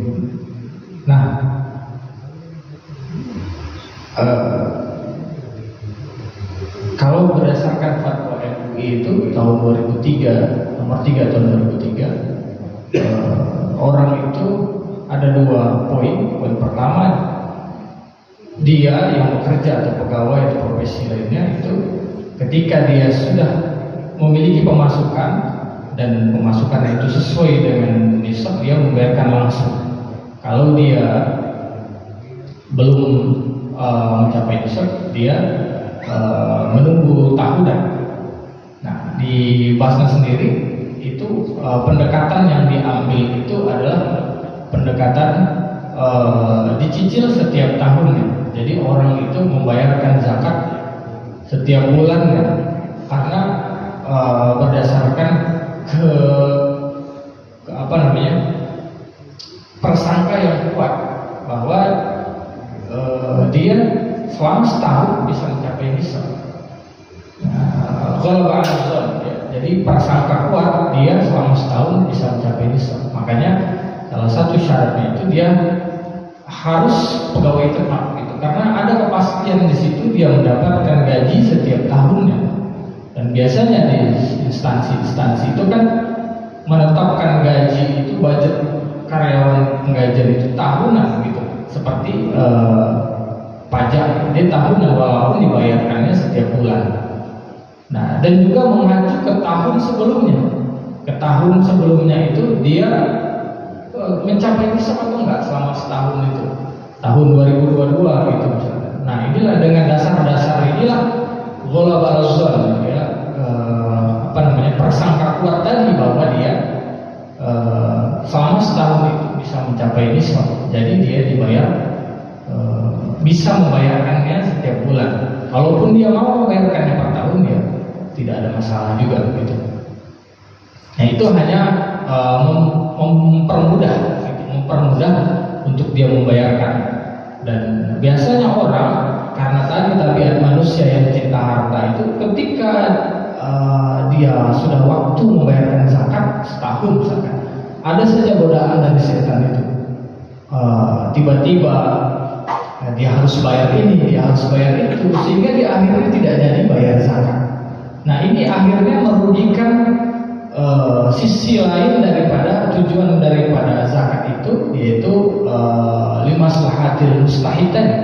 Nah, kalau berdasarkan fatwa MUI itu tahun 2003, nomor 3 tahun 2003, orang itu ada 2 poin. Poin pertama, dia yang bekerja atau pegawai atau profesi lainnya itu ketika dia sudah memiliki pemasukan dan pemasukan itu sesuai dengan nisab, dia membayarkan langsung. Kalau dia belum mencapai nisab, dia menunggu tahunan. Nah, di Basnas sendiri itu pendekatan yang diambil itu adalah pendekatan dicicil setiap tahunnya. Jadi orang itu membayarkan zakat setiap bulannya karena berdasarkan ke prasangka yang kuat bahwa dia selama setahun bisa mencapai nisab. Jadi prasangka kuat dia selama setahun bisa mencapai nisab. Makanya salah satu syaratnya itu dia harus pegawai tetap gitu, karena ada kepastian di situ dia mendapatkan gaji setiap tahunnya. Dan biasanya di instansi-instansi itu kan menetapkan gaji itu, budget karyawan penggajian itu tahunan gitu, seperti pajak dia tahunan walaupun dibayarkannya setiap bulan. Nah, dan juga mengacu ke tahun sebelumnya. Ke tahun sebelumnya itu dia mencapai nisab atau enggak selama setahun itu, tahun 2022 gitu misalnya. Nah, inilah dengan dasar-dasar inilah ghalabal ya, prasangka kuat tadi bahwa dia selama setahun itu bisa mencapai nisab, jadi dia dibayar bisa membayarkannya setiap bulan. Kalaupun dia mau membayarkannya per tahun, ya tidak ada masalah juga begitu. Nah, itu hanya mempermudah untuk dia membayarkan. Dan biasanya orang karena tadi tabiat manusia yang cinta harta itu, ketika dia sudah waktu membayarkan zakat setahun misalkan, ada saja godaan dari setan itu. Tiba-tiba dia harus bayar ini, dia harus bayar itu, sehingga di akhirnya tidak jadi bayar zakat. Nah ini akhirnya merugikan sisi lain daripada tujuan daripada zakat itu, yaitu limaslahatil mustahid tadi,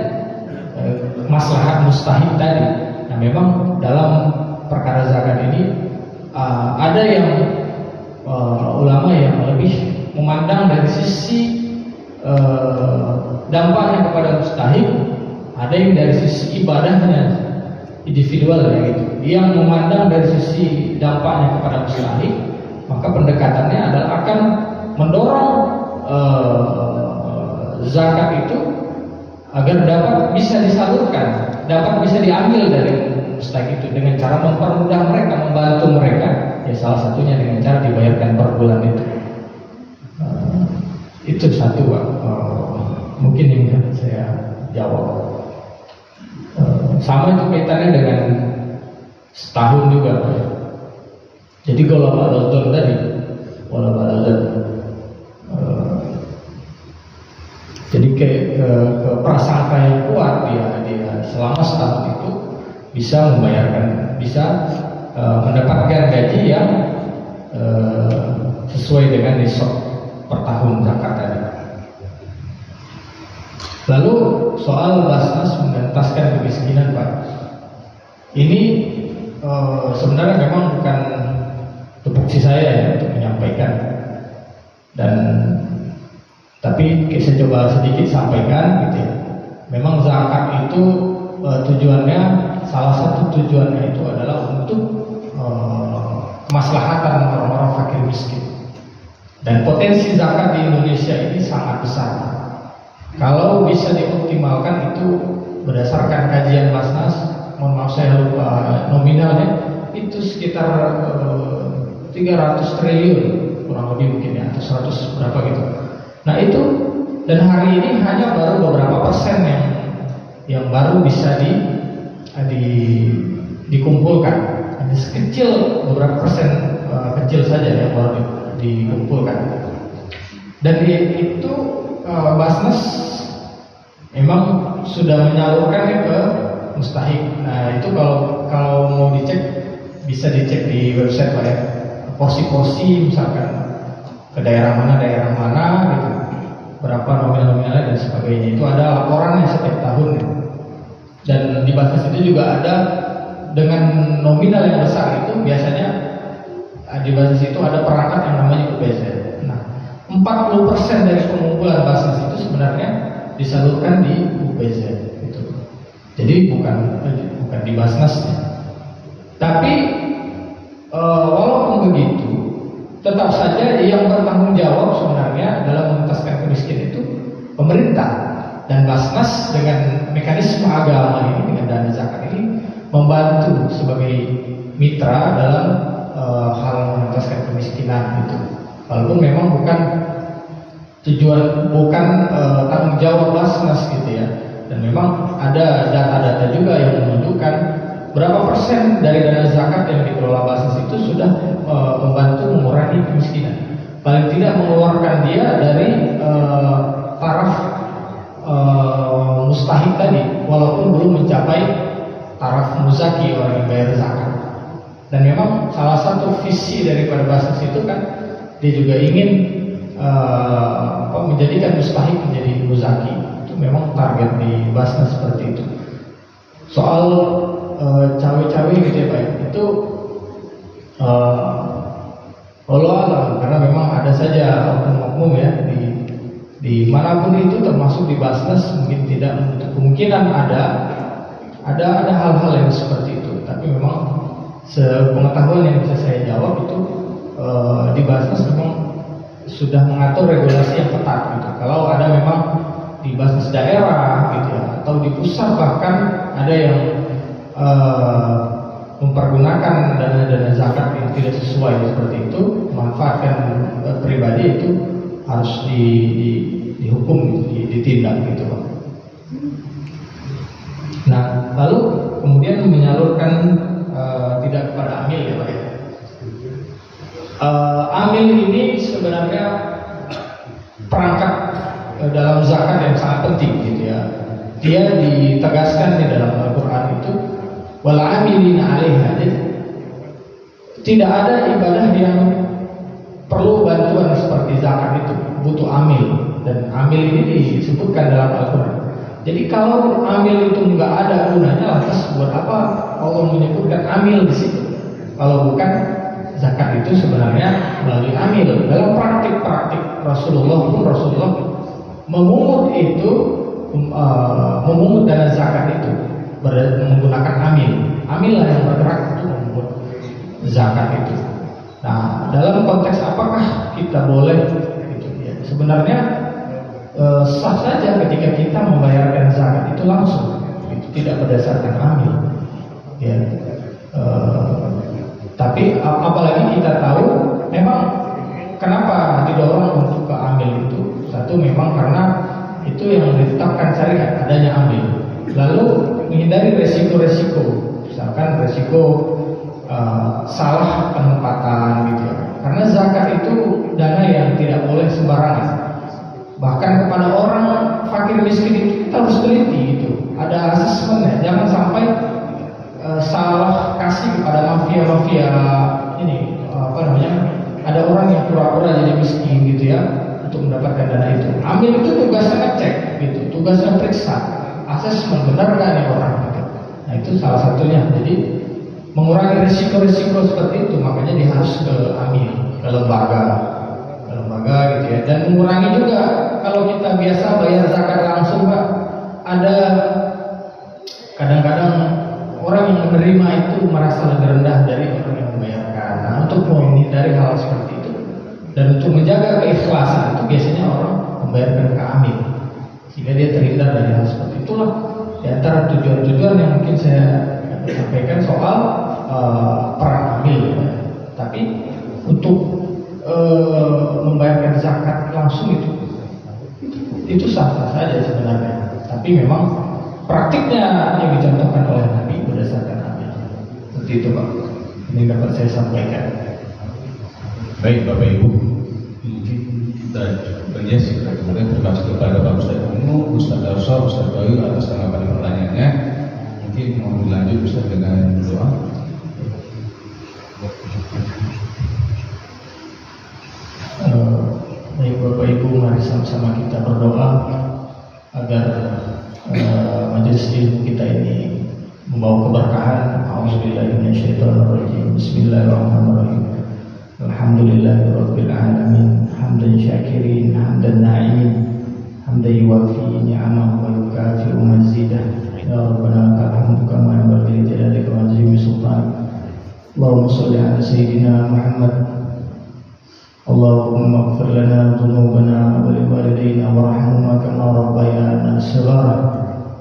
maslahat mustahid tadi. Nah memang dalam perkara zakat ini ada yang ulama yang lebih memandang dari sisi dampaknya kepada mustahik, ada yang dari sisi ibadahnya individualnya gitu. Yang memandang dari sisi dampaknya kepada mustahik, maka pendekatannya adalah akan mendorong zakat itu agar dapat bisa disalurkan, dapat bisa diambil dari mustahik itu dengan cara mempermudah mereka, membantu mereka. Ya salah satunya dengan cara dibayarkan per bulan itu. Itu satu Pak. Mungkin yang saya jawab. Sama itu kaitannya dengan setahun juga. Jadi kalau Pak Dokter tadi, kalau Pak Dokter, jadi ke prasangka yang kuat dia selama setahun itu bisa membayarkan, bisa mendapatkan gaji yang sesuai dengan nisab per tahun zakat tadi. Lalu soal Basnas mengentaskan kemiskinan Pak, ini sebenarnya memang bukan tupoksi saya ya untuk menyampaikan, dan tapi saya coba sedikit sampaikan gitu ya. Memang zakat itu tujuannya, salah satu tujuannya itu adalah untuk kemaslahatan orang-orang fakir miskin. Dan potensi zakat di Indonesia ini sangat besar. Kalau bisa dioptimalkan itu berdasarkan kajian Basnas, mohon maaf saya lupa nominalnya, itu sekitar 300 triliun kurang lebih mungkin ya, atau 100 berapa gitu. Nah itu, dan hari ini hanya baru beberapa persen yang baru bisa dikumpulkan. Hanya sekecil beberapa persen kecil saja yang baru dikumpulkan. Dan itu Basnas memang sudah menyalurkannya ke mustahik. Nah itu kalau mau dicek bisa dicek di website Pak ya, porsi-porsi misalkan ke daerah mana gitu, berapa nominalnya dan sebagainya. Itu ada laporannya setiap tahun. Dan di Basnas itu juga ada dengan nominal yang besar itu biasanya di Basnas itu ada perangkat yang namanya UPZ. Nah 40% dari pengumpulan Basnas itu sebenarnya disalurkan di UPZ gitu. Jadi bukan di Basnas. Tapi walaupun begitu, tetap saja yang bertanggung jawab sebenarnya dalam mengentaskan kemiskinan itu pemerintah, dan Basnas dengan mekanisme agama ini, dengan dana zakat ini membantu sebagai mitra dalam hal mengentaskan kemiskinan itu. Walaupun memang bukan tanggung jawab Basnas gitu ya. Dan memang ada data-data juga yang menunjukkan berapa persen dari dana zakat yang dikelola Basnas itu sudah membantu mengurangi kemiskinan. Paling tidak mengeluarkan dia dari taraf mustahik tadi, walaupun belum mencapai taraf muzaki, orang yang bayar zakat. Dan memang salah satu visi daripada Basnas itu kan dia juga ingin menjadikan mustahik menjadi muzaki. Itu memang target di Basnas seperti itu. Soal cawe-cawe gitu ya Pak, itu Allah, karena memang ada saja oknum-oknum ya di manapun itu, termasuk di Basnas, mungkin tidak menutup kemungkinan ada hal-hal yang seperti itu. Tapi memang sepengetahuan yang bisa saya jawab itu di Basnas memang sudah mengatur regulasi yang ketat gitu. Kalau ada memang di Basnas daerah gitu ya, atau di pusat bahkan ada yang mempergunakan dana-dana zakat yang tidak sesuai seperti itu, memanfaatkan pribadi, itu harus dihukum, ditindak gitu Pak. Nah lalu kemudian menyalurkan tidak kepada amil ya Pak ya. Amil ini sebenarnya perangkat dalam zakat yang sangat penting gitu ya. dia ditegaskan di dalam Al-Quran itu wal amilina 'alaiha. Tidak ada ibadah yang perlu bantuan seperti zakat itu, butuh amil, dan amil ini disebutkan dalam Al-Quran. Jadi kalau amil itu nggak ada gunanya, lantas buat apa Allah menyebutkan amil di situ? Kalau bukan zakat itu sebenarnya melalui amil. Dalam praktik-praktik Rasulullah memungut itu, memungut dana zakat itu menggunakan amil. Amil lah yang bergerak untuk memungut zakat itu. Nah, dalam konteks apakah kita boleh gitu ya? Sebenarnya sah saja ketika kita membayarkan zakat itu langsung, itu tidak berdasarkan amil. Ya. Tapi apalagi kita tahu memang kenapa didorong untuk ke amil itu. Satu memang karena itu yang ditetapkan syariat, adanya amil. Lalu menghindari resiko-resiko, misalkan resiko salah penempatan gitu ya. Karena zakat itu dana yang tidak boleh sembarangan. Bahkan kepada orang fakir miskin itu kita harus teliti gitu. Ada asesmennya, jangan sampai salah kasih kepada mafia-mafia ini ada orang yang pura-pura jadi miskin gitu ya untuk mendapatkan dana itu. Ambil itu tugasnya ngecek gitu, tugasnya periksa, asesmen benar nggak nih orang gitu. Nah itu salah satunya. Jadi mengurangi risiko-risiko seperti itu, makanya dia harus ke amil, ke lembaga gitu ya. Dan mengurangi juga kalau kita biasa bayar zakat langsung Pak, ada kadang-kadang orang yang menerima itu merasa lebih rendah dari orang yang membayarkan. Nah, untuk menghindari hal seperti itu dan untuk menjaga keikhlasan itu biasanya orang membayarkan ke amil sehingga dia terhindar dari hal seperti itulah. Di antara tujuan-tujuan yang mungkin saya sampaikan soal peran amil ya. Tapi untuk membayarkan zakat langsung itu sah-sah saja sebenarnya. Tapi memang praktiknya yang dicontohkan oleh Nabi berdasarkan amil. Seperti itu Pak. Ini dapat saya sampaikan. Baik Bapak Ibu, mungkin kita berjasa kemudian terima kasih kepada Pak Ustaz Umum, Ustaz Darso, Ustaz Bayu atas tanggapan pertanyaannya. Mungkin mau dilanjut Ustaz dengan doa. Baik Bapak Ibu, mari sama-sama kita berdoa agar majelis ilmu kita ini membawa keberkahan. A'udzubillahiminasyaitonirrajim. Bismillahirrahmanirrahim. Alhamdulillahirabbil alamin, hamdan syakirin, hamdan na'imin, hamdan yuwafi ni'amahu wa yukafi'u mazidah. Ya Rabbana lakal hamdu kama yanbaghi li jalalika wa 'azimi sultanik. Allahumma shalli ala sayyidina Muhammad. Allahumma ighfir lana dhunubana wa liwalidayna warhamhuma kama rabbayana shighara.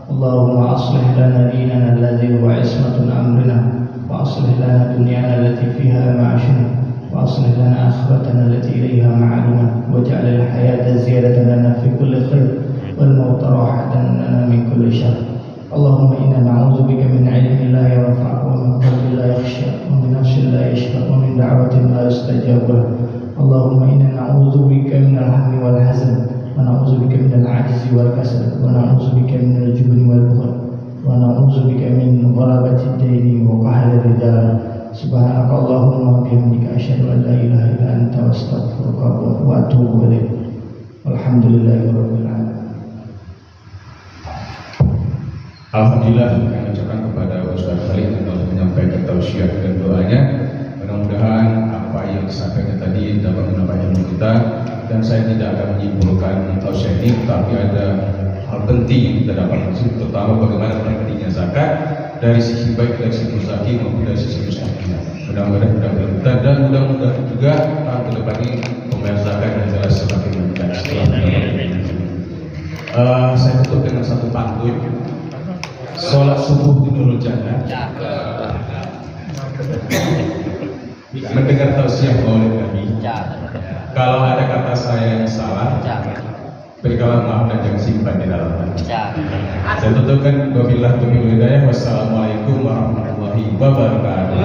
Allahumma aslih lana dinana alladhi huwa ismatun amrina wa aslih lana dunyana allati fiha ma'ashuna wa aslih lana akhiratana allati ilayha ma'aduna waj'al al-hayata ziyadatan lana fi kulli khair wal mauta rahatan lana min kulli syarr. Allahumma inna na'udzubika min 'ilmin la yanfa' wa min qalbin la yakhsha wa min nafsin la yashfa' wa min da'watin la yustajab lahu. Allahumma inna na'udzubika min al-hammi wal hazan wa na'udzubika min al-'ajzi wal kasal wa na'udzubika min al-jubni wal bukhl wa na'udzubika min ghalabati ad-daini wa qahri ar-rijal. Subhanaka Allahumma wa bihamdika asyhadu an la ilaha illa anta astaghfiruka wa atubu ilaik. Walhamdulillahirabbil alamin. Alhamdulillah, kami ucapkan kepada Ustaz Khalid yang telah menyampaikan tausiah dan doanya. Mudah-mudahan apa yang disampaikan tadi dapat menambah ilmu kita, dan saya tidak akan menyimpulkan tausiah ini, tapi ada hal penting yang kita dapat hasil, terutama bagaimana pentingnya zakat dari sisi baik dari sisi muzaki maupun dari sisi mustahil. Mudah-mudahan kita dan mudah-mudahan juga tahun ke depan ini pembayar zakat yang jelas semakin meningkat. Saya tutup dengan satu pantun. Sholat subuh di Nurul Jannah, mendengar tausiah maulid Nabi. Kalau ada kata saya yang salah, berikanlah maaf dan jangan simpan di dalam hati. Saya tutupkan wabillahi taufiq wal hidayah. Wassalamualaikum warahmatullahi wabarakatuh.